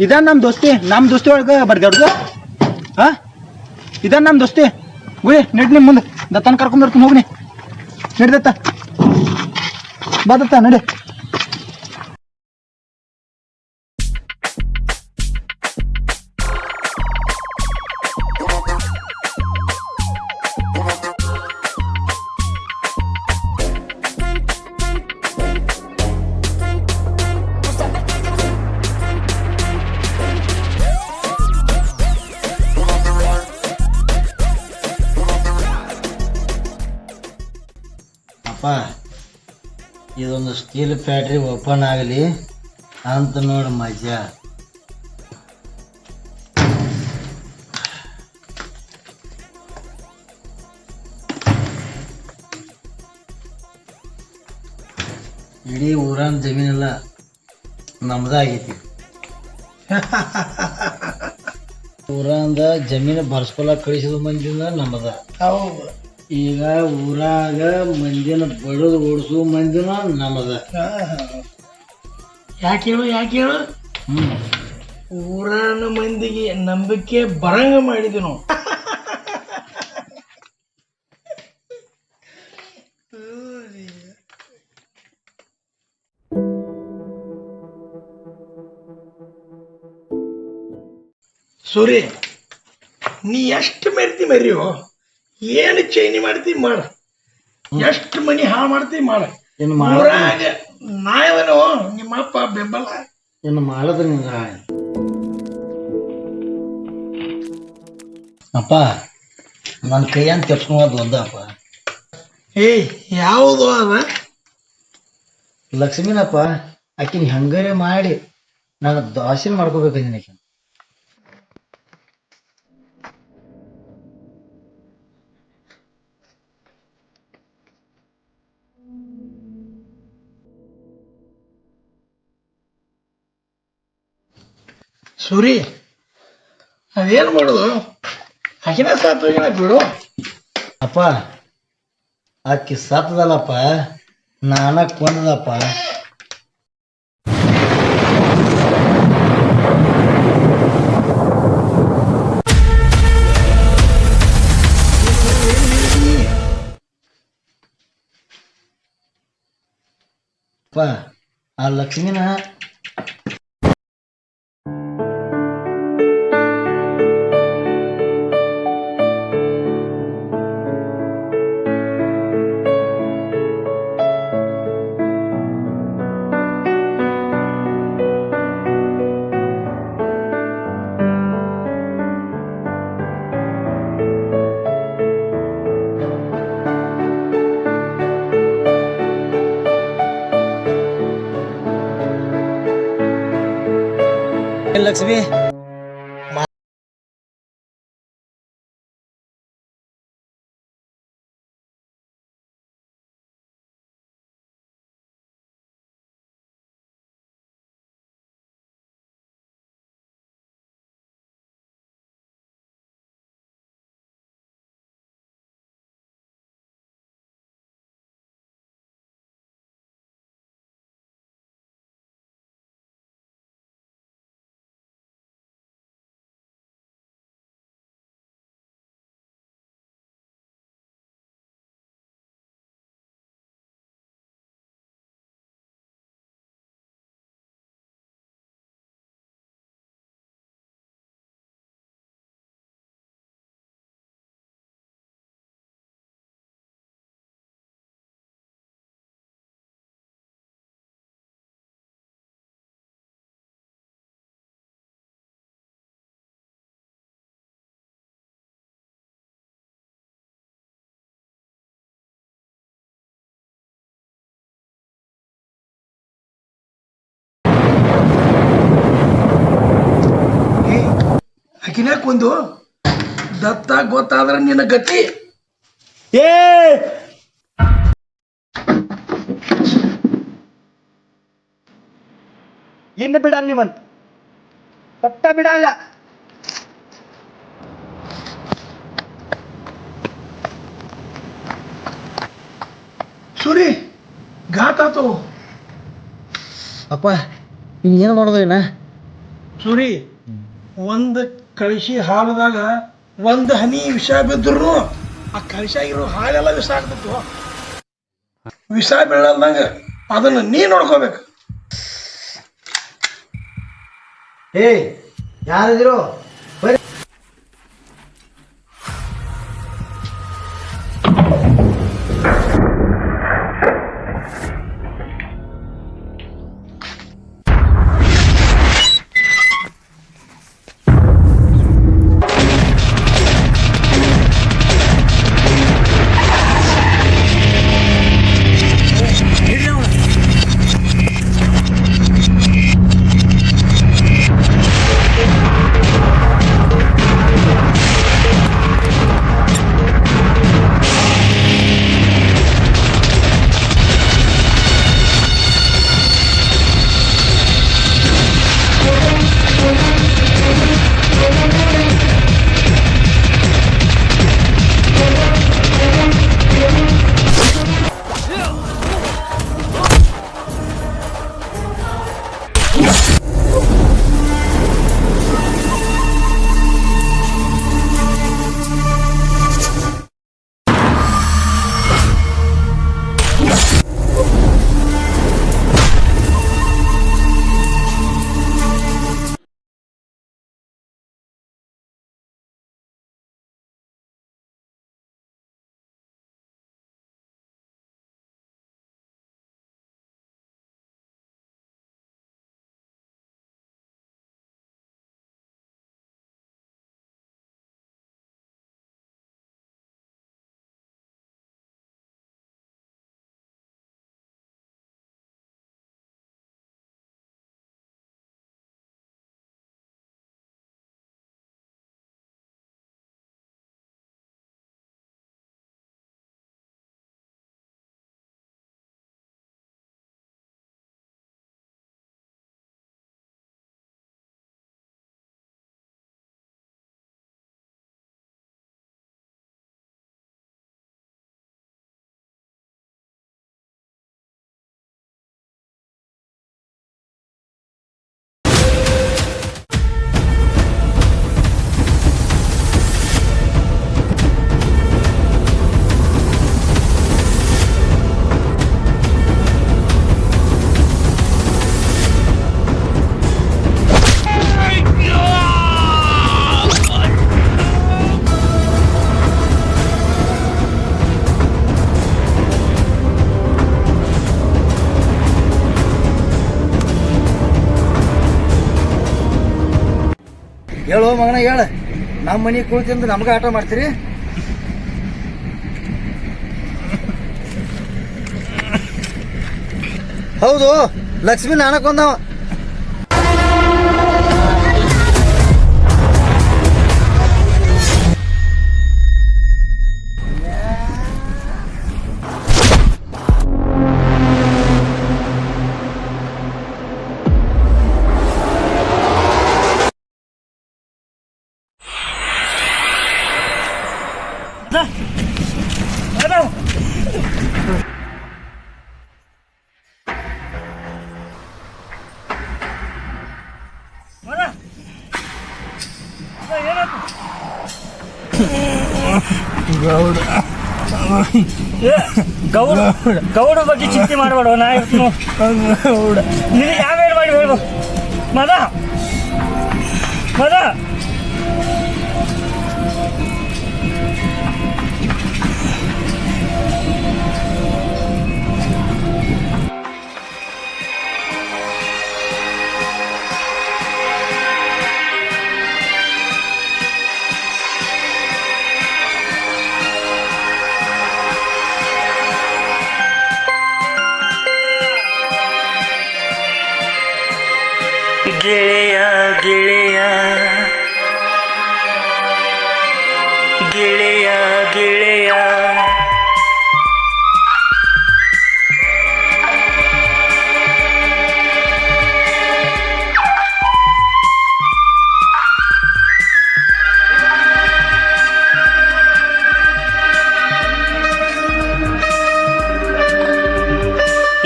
ಇದ ನಮ್ ದೋಸ್ತಿ ಒಳಗ ಬರ್ದಾಡ್ದು. ಹಾ ಇದ ನಮ್ ದೋಸ್ತಿ ಗುಳಿ. ನಡಿ ನಿಮ್ ಮುಂದೆ ದತ್ತನ ಕರ್ಕೊಂಡ್ ಬರ್ತೀನಿ, ಹೋಗ್ನಿ. ನಡಿ ದತ್ತ, ಬಾ ದತ್ತ ನಡಿ. ಇದೊಂದು ಸ್ಟೀಲ್ ಫ್ಯಾಕ್ಟ್ರಿ ಓಪನ್ ಆಗಲಿ, ಅಂತ ನೋಡು ಮಜಾ. ಇಡೀ ಊರನ್ ಜಮೀನೆಲ್ಲ ನಮ್ದ ಆಗೈತಿ. ಊರಂದ ಜಮೀನು ಬರ್ಸ್ಕೊಳಕ್ ಕಳಿಸಿದ ಮಂದಿನ ನಮ್ಮದ. ಈಗ ಊರಾಗ ಮಂದಿನ ಬಡದು ಓಡಿಸುವ ಮಂದಿನ ನಮ್ಮದ. ಯಾಕೆ ಹೇಳು ಊರಾನ ಮಂದಿಗೆ ನಂಬಿಕೆ ಬರಂಗ ಮಾಡಿದ್ವಿ ನಾವು. ಸೂರಿ, ನೀ ಎಷ್ಟು ಮರಿಯೋ, ಏನು ಚೈನಿ ಮಾಡ್ತಿ ಮಾಡ, ಎಷ್ಟು ಮನಿ ಹಾಳು ಮಾಡ್ತಿ ಮಾಡ. ಊರಾಗ ನಾಯವನು ನಿಮ್ಮಪ್ಪ ಬೆಂಬಲ ಏನು ಮಾಡಿದ್ರೆ ಅಪ್ಪ ನನ್ನ ಕೈಯಂತ ಕೆಪ್ಸ್ಕೊಳೋದು ಒಂದಪ್ಪ. ಯಾವುದು ಅದ? ಲಕ್ಷ್ಮೀನಪ್ಪ, ಆಕಿನ ಹಂಗಾರೆ ಮಾಡಿ ನಾನು ದಾಸಿನ ಮಾಡ್ಕೋಬೇಕಂದಿನಿ. ಆಕಿನ ಸೂರಿ, ಅದೇನು ಮಾಡೋದು? ಆಕಿನ ಸಾತ್ ಬಿಡು. ಅಪ್ಪ, ಆಕಿ ಸತ್ತದಲ್ಲಪ್ಪ, ನಾನ ಕೊಂದದಪ್ಪ. ಅಪ್ಪ, ಆ ಲಕ್ಷ್ಮಿನ ಲಕ್ಷ್ಮಿ ಆಕಿನ್ಯಾಕೊಂದು ದತ್ತ ಗೊತ್ತಾದ್ರೆ ನಿನ್ನ ಗತಿ. ಇನ್ನು ಬಿಡಲ್ಲ ನಿಮ್ಮಂತ ಪಟ್ಟ ಬಿಡಲ್ಲ. ಸೂರಿ, ಘಾಟ್ ಆತು. ಅಪ್ಪ, ಏನು ಮಾಡೋದು ಏನ? ಸೂರಿ, ಒಂದು ಕಳಿಸಿ ಹಾಲದಾಗ ಒಂದು ಹನಿ ವಿಷ ಬಿದ್ರು ಆ ಕಳಿಸಾಗಿರೋ ಹಾಲೆಲ್ಲ ವಿಷ ಆಗ್ತಿತ್ತು. ವಿಷ ಬೀಳಲ್ದಂಗ ಅದನ್ನ ನೀ ನೋಡ್ಕೋಬೇಕು. ಯಾರಿದ್ರು? ಹೇಳು ಮಗನ ಹೇಳ. ನಮ್ಮ ಮನೆಗೆ ಕುಳಿತಿಂದ ನಮ್ಗೆ ಆಟ ಮಾಡ್ತೀರಿ? ಹೌದು, ಲಕ್ಷ್ಮಿ ನಾನ ಕೊಂದವ. ಗೌಡ ಬಗ್ಗೆ ಚಿಂತೆ ಮಾಡಬೇಡ, ನಾ ಇರ್ತೀನಿ. ನಿನಗೆ ಯಾವೇನು ಮಾಡಿ ಹೇಳ್ಬೇಕು ಮದ ಮದ. ಗೆಳೆಯ ಗೆಳೆಯ ಗೆಳೆಯ ಗೆಳೆಯ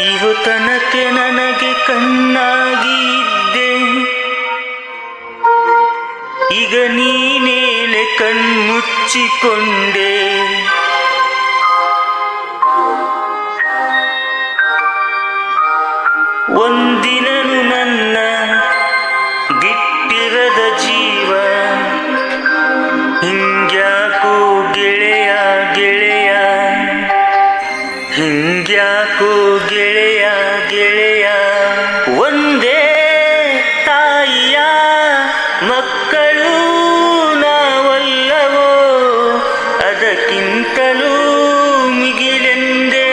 ಇವು ತನಕ ನನಗೆ ಕಣ್ಣಾಗಿ ಇದ್ದೆ, ಈಗ ನೀನೇಲೆ ಕಣ್ಮುಚ್ಚಿಕೊಂಡೆ. ಒಂದಿನನು ನನ್ನ ಬಿಟ್ಟಿರದ ಜೀವ, ಹಿಂಗ್ಯಾಕೋ ಗೆಳೆಯ ಗೆಳೆಯ, ಹಿಂಗ್ಯಾಕೋ ಗೆಳೆಯ ಗೆಳೆಯ. ಒಂದೇ ತಾಯಿಯ ಮಕ್ಕಳು ನಾವಲ್ಲವೋ, ಅದಕ್ಕಿಂತಲೂ ಮಿಗಿಲೆಂದೆ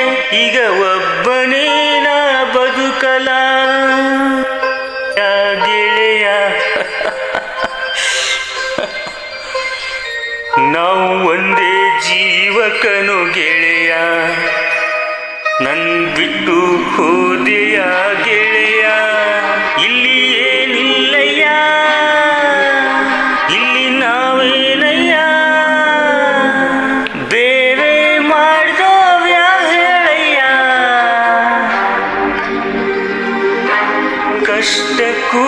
ಈಗ ಒಬ್ಬನೇ ನಾ ಬದುಕಲ ಗೆಳೆಯ. ನಾವು ಒಂದೇ ಜೀವಕನು ಗೆಳೆಯ, ನನ್ ಬಿಟ್ಟು ಹೋದೆಯ ಗೆಳೆಯ. ಇಲ್ಲಿ ಏನಿಲ್ಲಯ್ಯ, ಇಲ್ಲಿ ನಾವೇನಯ್ಯ, ಬೇರೆ ಮಾಡ್ದವ್ಯ ಹೇಳಯ್ಯ. ಕಷ್ಟಕ್ಕೂ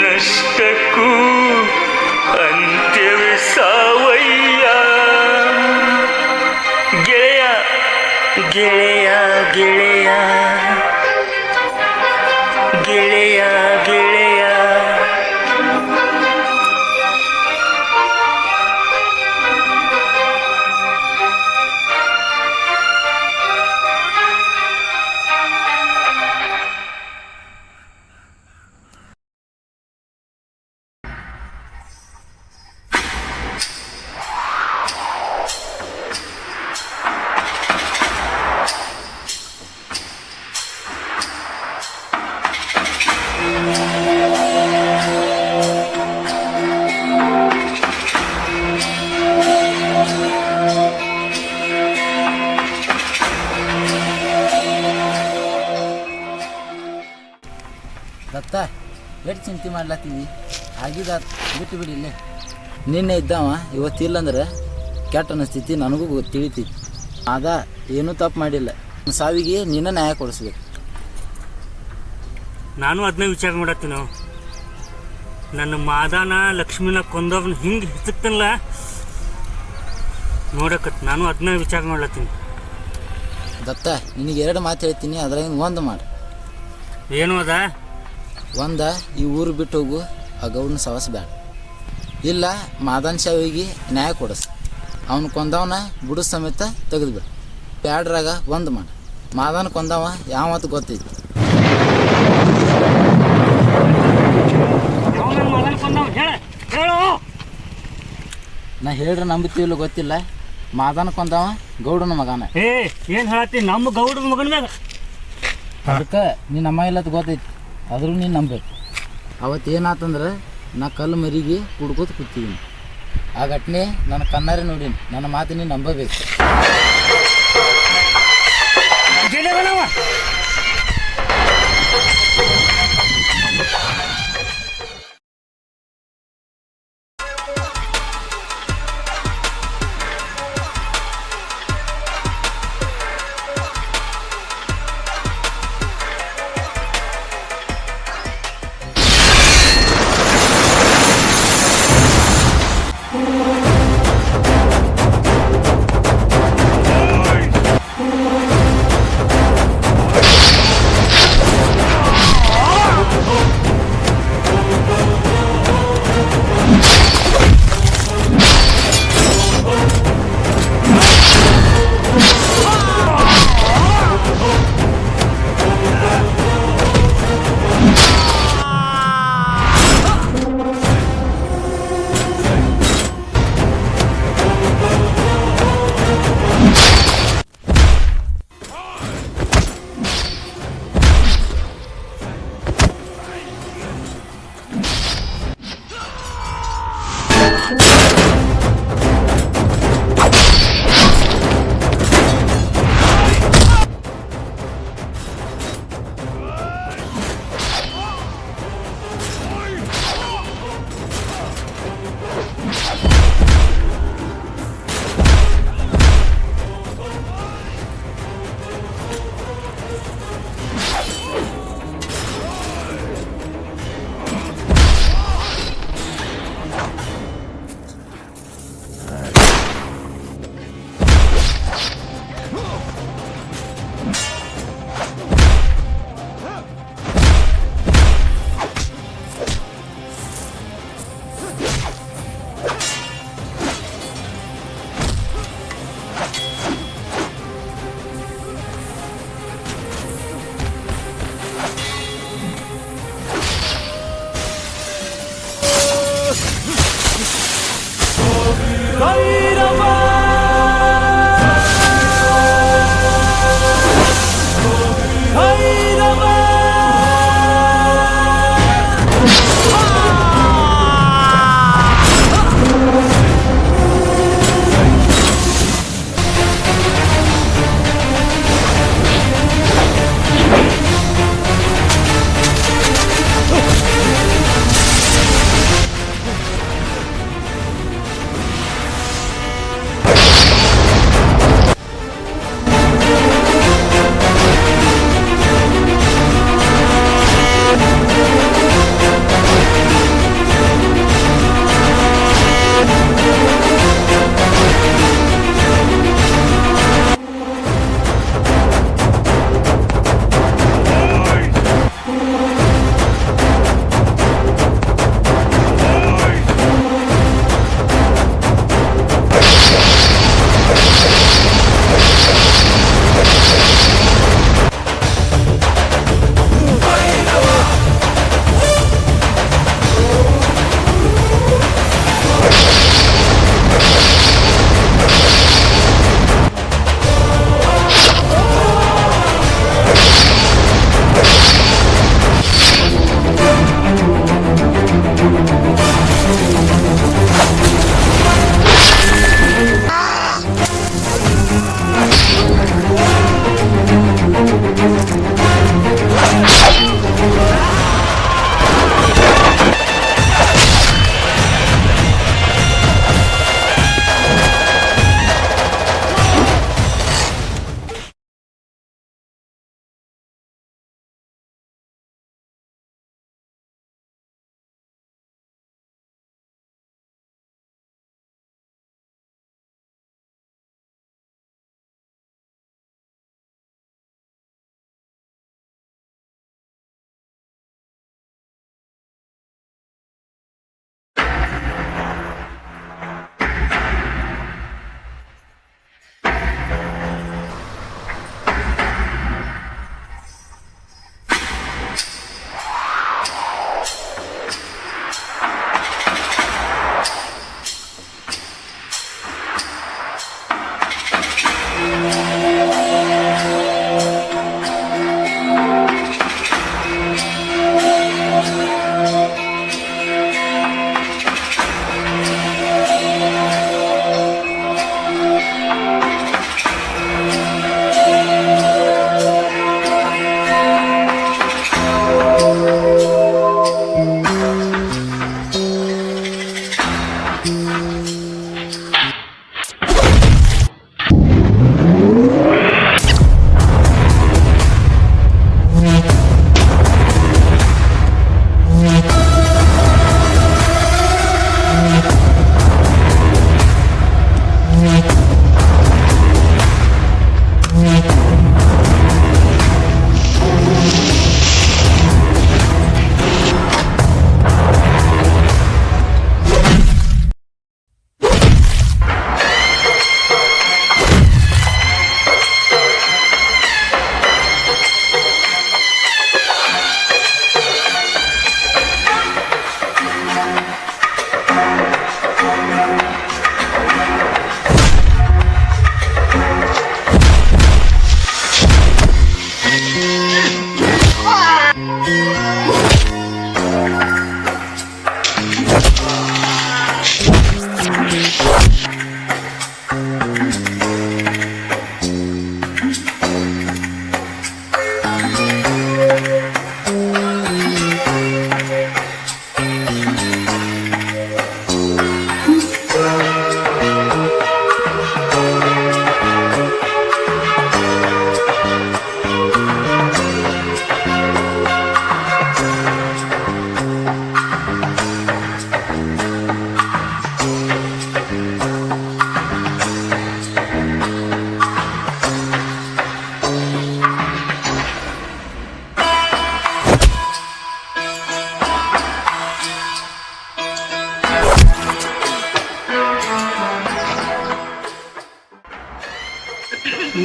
ನಷ್ಟಕ್ಕೂ ಅಂತ್ಯವೇ ಸಾವಯ್ಯ. ಗೆಳೆಯ ಗೆಳೆಯ ಗೆಳೆಯ ಗೆಳೆಯ ಗೆಳೆಯ. ದತ್ತ ಎಷ್ಟು ಚಿಂತೆ ಮಾಡ್ಲತ್ತೀವಿ, ಆಗಿದ ಬಿಟ್ಟು ಬಿಡಿಲ್ಲೇ. ನಿನ್ನೆ ಇದ್ದಾವ ಇವತ್ತಿಲ್ಲಂದ್ರೆ ಕೆಟ್ಟ ಅನ್ನಿಸ್ತೈತಿ, ನನಗೂ ತಿಳಿತೈತಿ. ಅದ ಏನೂ ತಪ್ಪು ಮಾಡಿಲ್ಲ, ಸಾವಿಗೆ ನಿನ್ನ ನ್ಯಾಯ ಕೊಡಿಸ್ಬೇಕು. ನಾನು ಅದನ್ನ ವಿಚಾರ ಮಾಡತ್ತೀನಿ. ನನ್ನ ಮಾದಾನ ಲಕ್ಷ್ಮಿನ ಕೊಂದವ್ನ ಹಿಂಗೆ ಹಿತ್ತಲ್ಲ ನೋಡಕತ್, ನಾನು ಅದನ್ನ ವಿಚಾರ ಮಾಡ್ಲತ್ತೀನಿ. ದತ್ತ ನಿನಗೆ 2 ಮಾತು ಹೇಳ್ತೀನಿ, ಅದ್ರಾಗ ಒಂದು ಮಾಡು. ಏನು ಅದ? ಒಂದ ಈ ಊರು ಬಿಟ್ಟು ಹೋಗು, ಆ ಗೌಡನ ಸವಸ್ ಬೇಡ. ಇಲ್ಲ ಮಾದನ್ ಶಾವಿಗೆ ನ್ಯಾಯ ಕೊಡಿಸ್, ಅವನು ಕೊಂದವನ ಬುಡ ಸಮೇತ ತೆಗೆದುಬಿಡು. ಬ್ಯಾಡ್ರಾಗ ಒಂದು ಮಾಡು. ಮಾದನ್ ಕೊಂದವ ಯಾವತ್ತು ಗೊತ್ತೈತಿ. ಮಾದನ್ ಕೊಂದವ ಹೇಳ ನಾ ಹೇಳ್ರೆ ನಂಬುತ್ತೀವಿಲ್ಲ ಗೊತ್ತಿಲ್ಲ, ಮಾದನ ಕೊಂದವ ಗೌಡನ ಮಗನ. ಏ ಏನ್ ಹೇಳತ್ತಿ? ನಮ್ಮ ಗೌಡನ ಮಗನ ಮ್ಯಾಗ ಅದಕ್ಕೆ ನೀನು ಅಮ್ಮ ಇಲ್ಲದ ಗೊತ್ತೈತಿ, ಆದ್ರೂ ನೀನು ನಂಬೇಕು. ಅವತ್ತು ಏನಾತಂದ್ರೆ ನಾ ಕಲ್ಲು ಮರಿಗೆ ಕುಡ್ಕೋತ ಕೂತಿದ್ದೀನಿ. ಆ ಘಟನೆ ನನ್ನ ಕಣ್ಣಾರೆ ನೋಡೀನಿ. ನನ್ನ ಮಾತು ನೀನು ನಂಬಬೇಕು.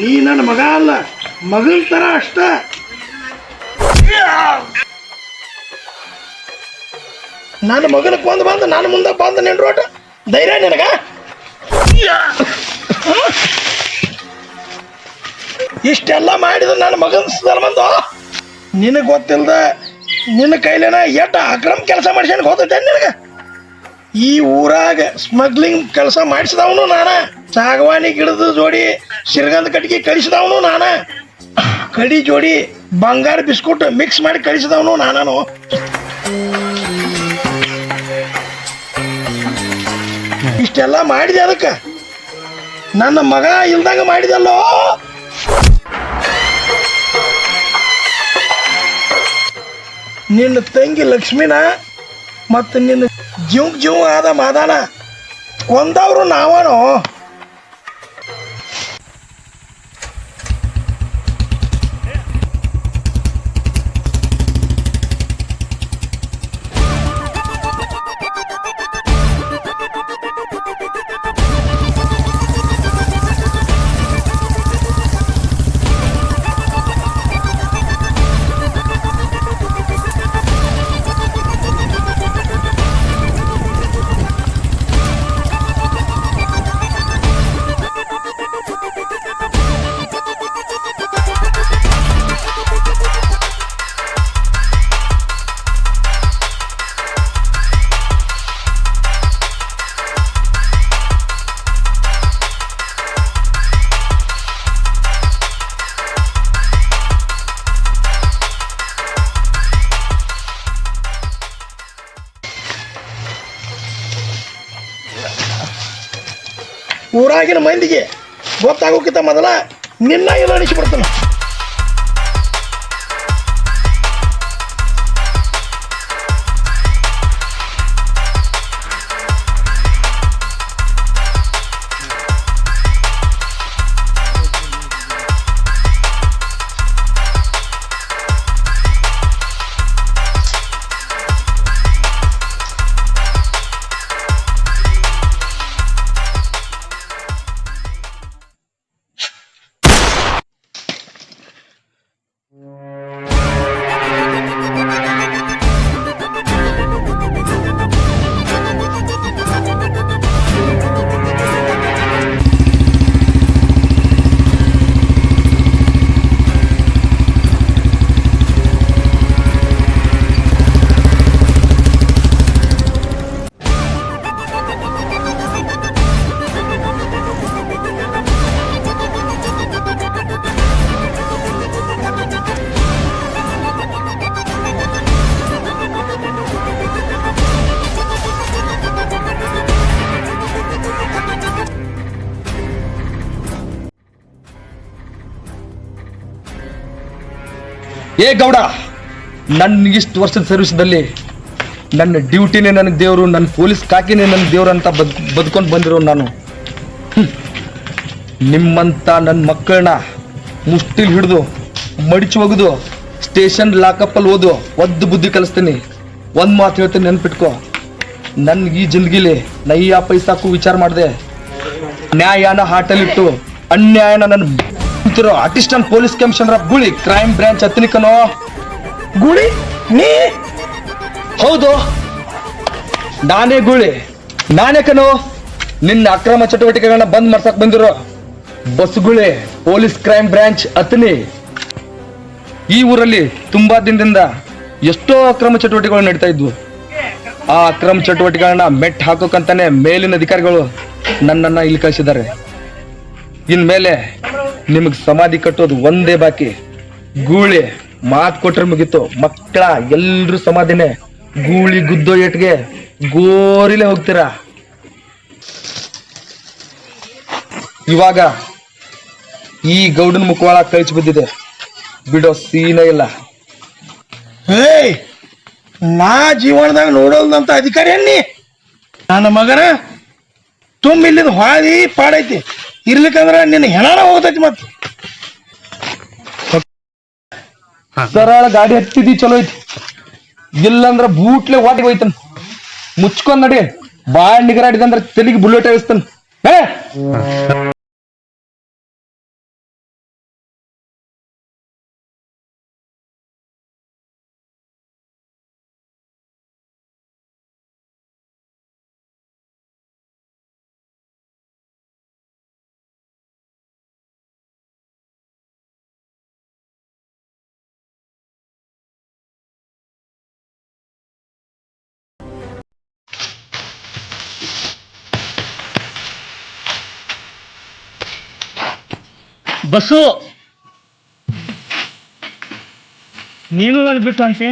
ನೀ ನನ್ನ ಮಗ ಅಲ್ಲ, ಮಗನ್ ತರ ಅಷ್ಟ. ನನ್ನ ಮಗನ ಕೊಂದು ಬಂದು ನನ್ನ ಮುಂದೆ ಬಂದು ನಿಂಡ್ರೋಟ ಧೈರ್ಯ ನಿನಗ? ಇಷ್ಟೆಲ್ಲ ಮಾಡಿದ ನನ್ನ ಮಗನ ಸಂಬಂಧ ನಿನಗೆ ಗೊತ್ತಿಲ್ದ ನಿನ್ನ ಕೈಲೇನ ಎಟ್ಟ ಅಕ್ರಮ ಕೆಲಸ ಮಾಡಿಸ್ಯಾನ ಗೊತ್ತೈತೆ ನಿನಗ? ಈ ಊರಾಗ ಸ್ಮಗ್ಲಿಂಗ್ ಕೆಲಸ ಮಾಡಿಸಿದವನು ನಾನ, ಸಾಗವಾನಿ ಗಿಡದ ಜೋಡಿ ಸಿರ್ಗಂಧ ಕಟ್ಟಿಗೆ ಕಳಿಸಿದವನು ನಾನ, ಕಡಿ ಜೋಡಿ ಬಂಗಾರ ಬಿಸ್ಕುಟ್ ಮಿಕ್ಸ್ ಮಾಡಿ ಕಳಿಸಿದವನು ನಾನು. ಇಷ್ಟೆಲ್ಲ ಮಾಡಿದೆ ಅದಕ್ಕ ನನ್ನ ಮಗ ಇಲ್ದಂಗ ಮಾಡಿದಲ್ಲೋ. ನಿನ್ನ ತಂಗಿ ಲಕ್ಷ್ಮಿನ ಮತ್ತು ನಿನ್ನ ಜೀವ ಆದ ಮಾದಾನ ಕೊಂದವ್ರು ನಾವನು. ಊರಾಗಿನ ಮಂದಿಗೆ ಗೊತ್ತಾಗೋಕ್ಕಿಂತ ಮೊದಲ ನಿನ್ನ ಇಲ್ಲ ಅನಿಸ್ಬಿಡ್ತಾನೆ. ಏ ಗೌಡ, ನನ್ನ ಇಷ್ಟು ವರ್ಷದ ಸರ್ವಿಸ್ದಲ್ಲಿ ನನ್ನ ಡ್ಯೂಟಿನೇ ನನಗೆ ದೇವರು, ನನ್ನ ಪೊಲೀಸ್ ಕಾಕಿನೇ ನನ್ನ ದೇವ್ರು ಅಂತ ಬದುಕೊಂಡು ಬಂದಿರೋ ನಾನು. ನಿಮ್ಮಂತ ನನ್ನ ಮಕ್ಕಳನ್ನ ಮುಷ್ಟಿಲ್ ಹಿಡಿದು ಮಡಿಚು ಒಗದು ಸ್ಟೇಷನ್ ಲಾಕಪ್ಪಲ್ಲಿ ಓದು ಒದ್ದು ಬುದ್ಧಿ ಕಲಿಸ್ತೀನಿ. ಒಂದು ಮಾತು ಹೇಳ್ತೀನಿ, ನೆನ್ಪಿಟ್ಕೋ, ನನ್ಗೆ ಈ ಜಿಂದಗಿಲಿ ನಯ್ಯ ಪೈಸಾಕು ವಿಚಾರ ಮಾಡಿದೆ. ನ್ಯಾಯನ ಹಾಟಲ್ಲಿಟ್ಟು ಅನ್ಯಾಯನ ನನ್ನ ಅಸಿಸ್ಟೆಂಟ್ ಪೊಲೀಸ್ ಕಮಿಷನರ್ ಆಫ್ ಗುಳಿ ಕ್ರೈಮ್ ಬ್ರಾಂಚ್ ಹತ್ತನಿಕನೋ. ಗುಳಿ ನೀ? ಹೌದು, ನಾನೇ ಗುಳಿ, ನಾನೇ ಕನೋ ನಿನ್ನ ಅಕ್ರಮ ಚಟುವಟಿಕೆಗಳನ್ನ ಬಂದ್ ಮಾಡ್ಸಕ್ ಬಂದಿರೋ ಬಸ್ಗುಳಿ ಪೊಲೀಸ್ ಕ್ರೈಮ್ ಬ್ರಾಂಚ್ ಅತನಿ. ಈ ಊರಲ್ಲಿ ತುಂಬಾ ದಿನದಿಂದ ಎಷ್ಟೋ ಅಕ್ರಮ ಚಟುವಟಿಕೆಗಳು ನಡೀತಾ ಇದ್ವು. ಆ ಅಕ್ರಮ ಚಟುವಟಿಕೆಗಳನ್ನ ಮೆಟ್ ಹಾಕೋಕಂತಾನೆ ಮೇಲಿನ ಅಧಿಕಾರಿಗಳು ನನ್ನನ್ನ ಇಲ್ಲಿ ಕಳಿಸಿದ್ದಾರೆ. ಇನ್ಮೇಲೆ ನಿಮಗ್ ಸಮಾಧಿ ಕಟ್ಟೋದು ಒಂದೇ ಬಾಕಿ. ಗೂಳಿ ಮಾತ್ ಕೊಟ್ರೆ ಮುಗೀತು. ಮಕ್ಕಳ ಎಲ್ರು ಸಮಾಧಿನೇ. ಗೂಳಿ ಗುದ್ದೋ ಏಟ್ಗೆ ಗೋರಿಲೆ ಹೋಗ್ತೀರಾ. ಇವಾಗ ಈ ಗೌಡನ ಮುಖವಾಳ ಕಳಿಸಿ ಬಿದ್ದಿದೆ, ಬಿಡೋ ಸೀನೇ ಇಲ್ಲ. ಏಯ್, ನಾ ಜೀವನದಾಗ ನೋಡೋದಂತ ಅಧಿಕಾರಿ ಅನ್ನಿ ನನ್ನ ಮಗನ ತುಂಬ ಇಲ್ಲಿದ್ ಹಾದಿ ಪಾಡೈತಿ. ಇರ್ಲಿಕ್ಕಂದ್ರ ನಿನ್ನ ಹೆಣಾನ ಹೋಗ್ತೈತಿ. ಮತ್ ಸರಳ ಗಾಡಿ ಹತ್ತಿದಿ ಚಲೋ ಐತಿ, ಇಲ್ಲಂದ್ರ ಬೂಟ್ಲೆ ವಾಟಿಗೆ ಹೋಯ್ತನ್. ಮುಚ್ಕೊಂಡ್ ನಡಿ, ಬಾಳ್ ನಿಗರಾಡಿದಂದ್ರ ತೆಲಿಗೆ ಬುಲೆಟ್ ಹಾಯಿಸ್ತಾನ. ಬಸ್ಸು ನೀನು ನನ್ನ ಬಿಟ್ಟು ಅಂತೆ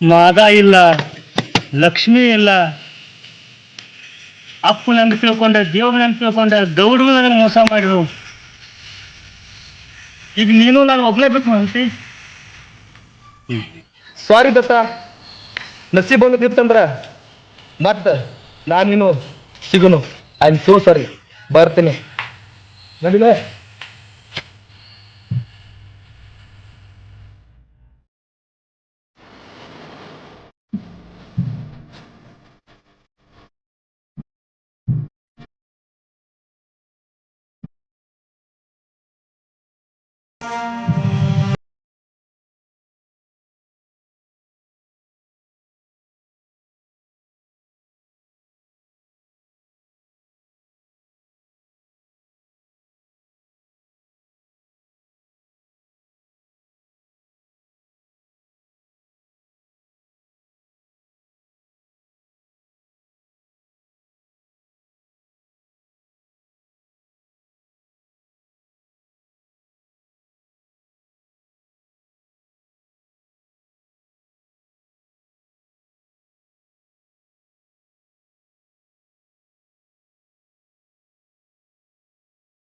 ಮಾದ ಇಲ್ಲ ಲಕ್ಷ್ಮಿ ಇಲ್ಲ ಅಪ್ಪು ನಂಗೆ ತಿಳ್ಕೊಂಡ ದೇವ್ರು ನಂಗೆ ತಿಳ್ಕೊಂಡ ಗೌಡ್ರು ನನಗೆ ಮೋಸ ಮಾಡಿದ್ರು ಈಗ ನೀನು ನಾನು ಒಬ್ಬನೇ ಬಿಟ್ಟು ಅಂತೆ ಸಾರಿ ದತ್ತ ನಸೀಬ್ ಬಂದಿತ್ತಂದ್ರ ಮತ್ತ ನಾನು ನೀನು ಸಿಗುನು ಐ ಆಮ್ ಸೋ ಸಾರಿ ಬರ್ತೀನಿ ನಡಿಲೆ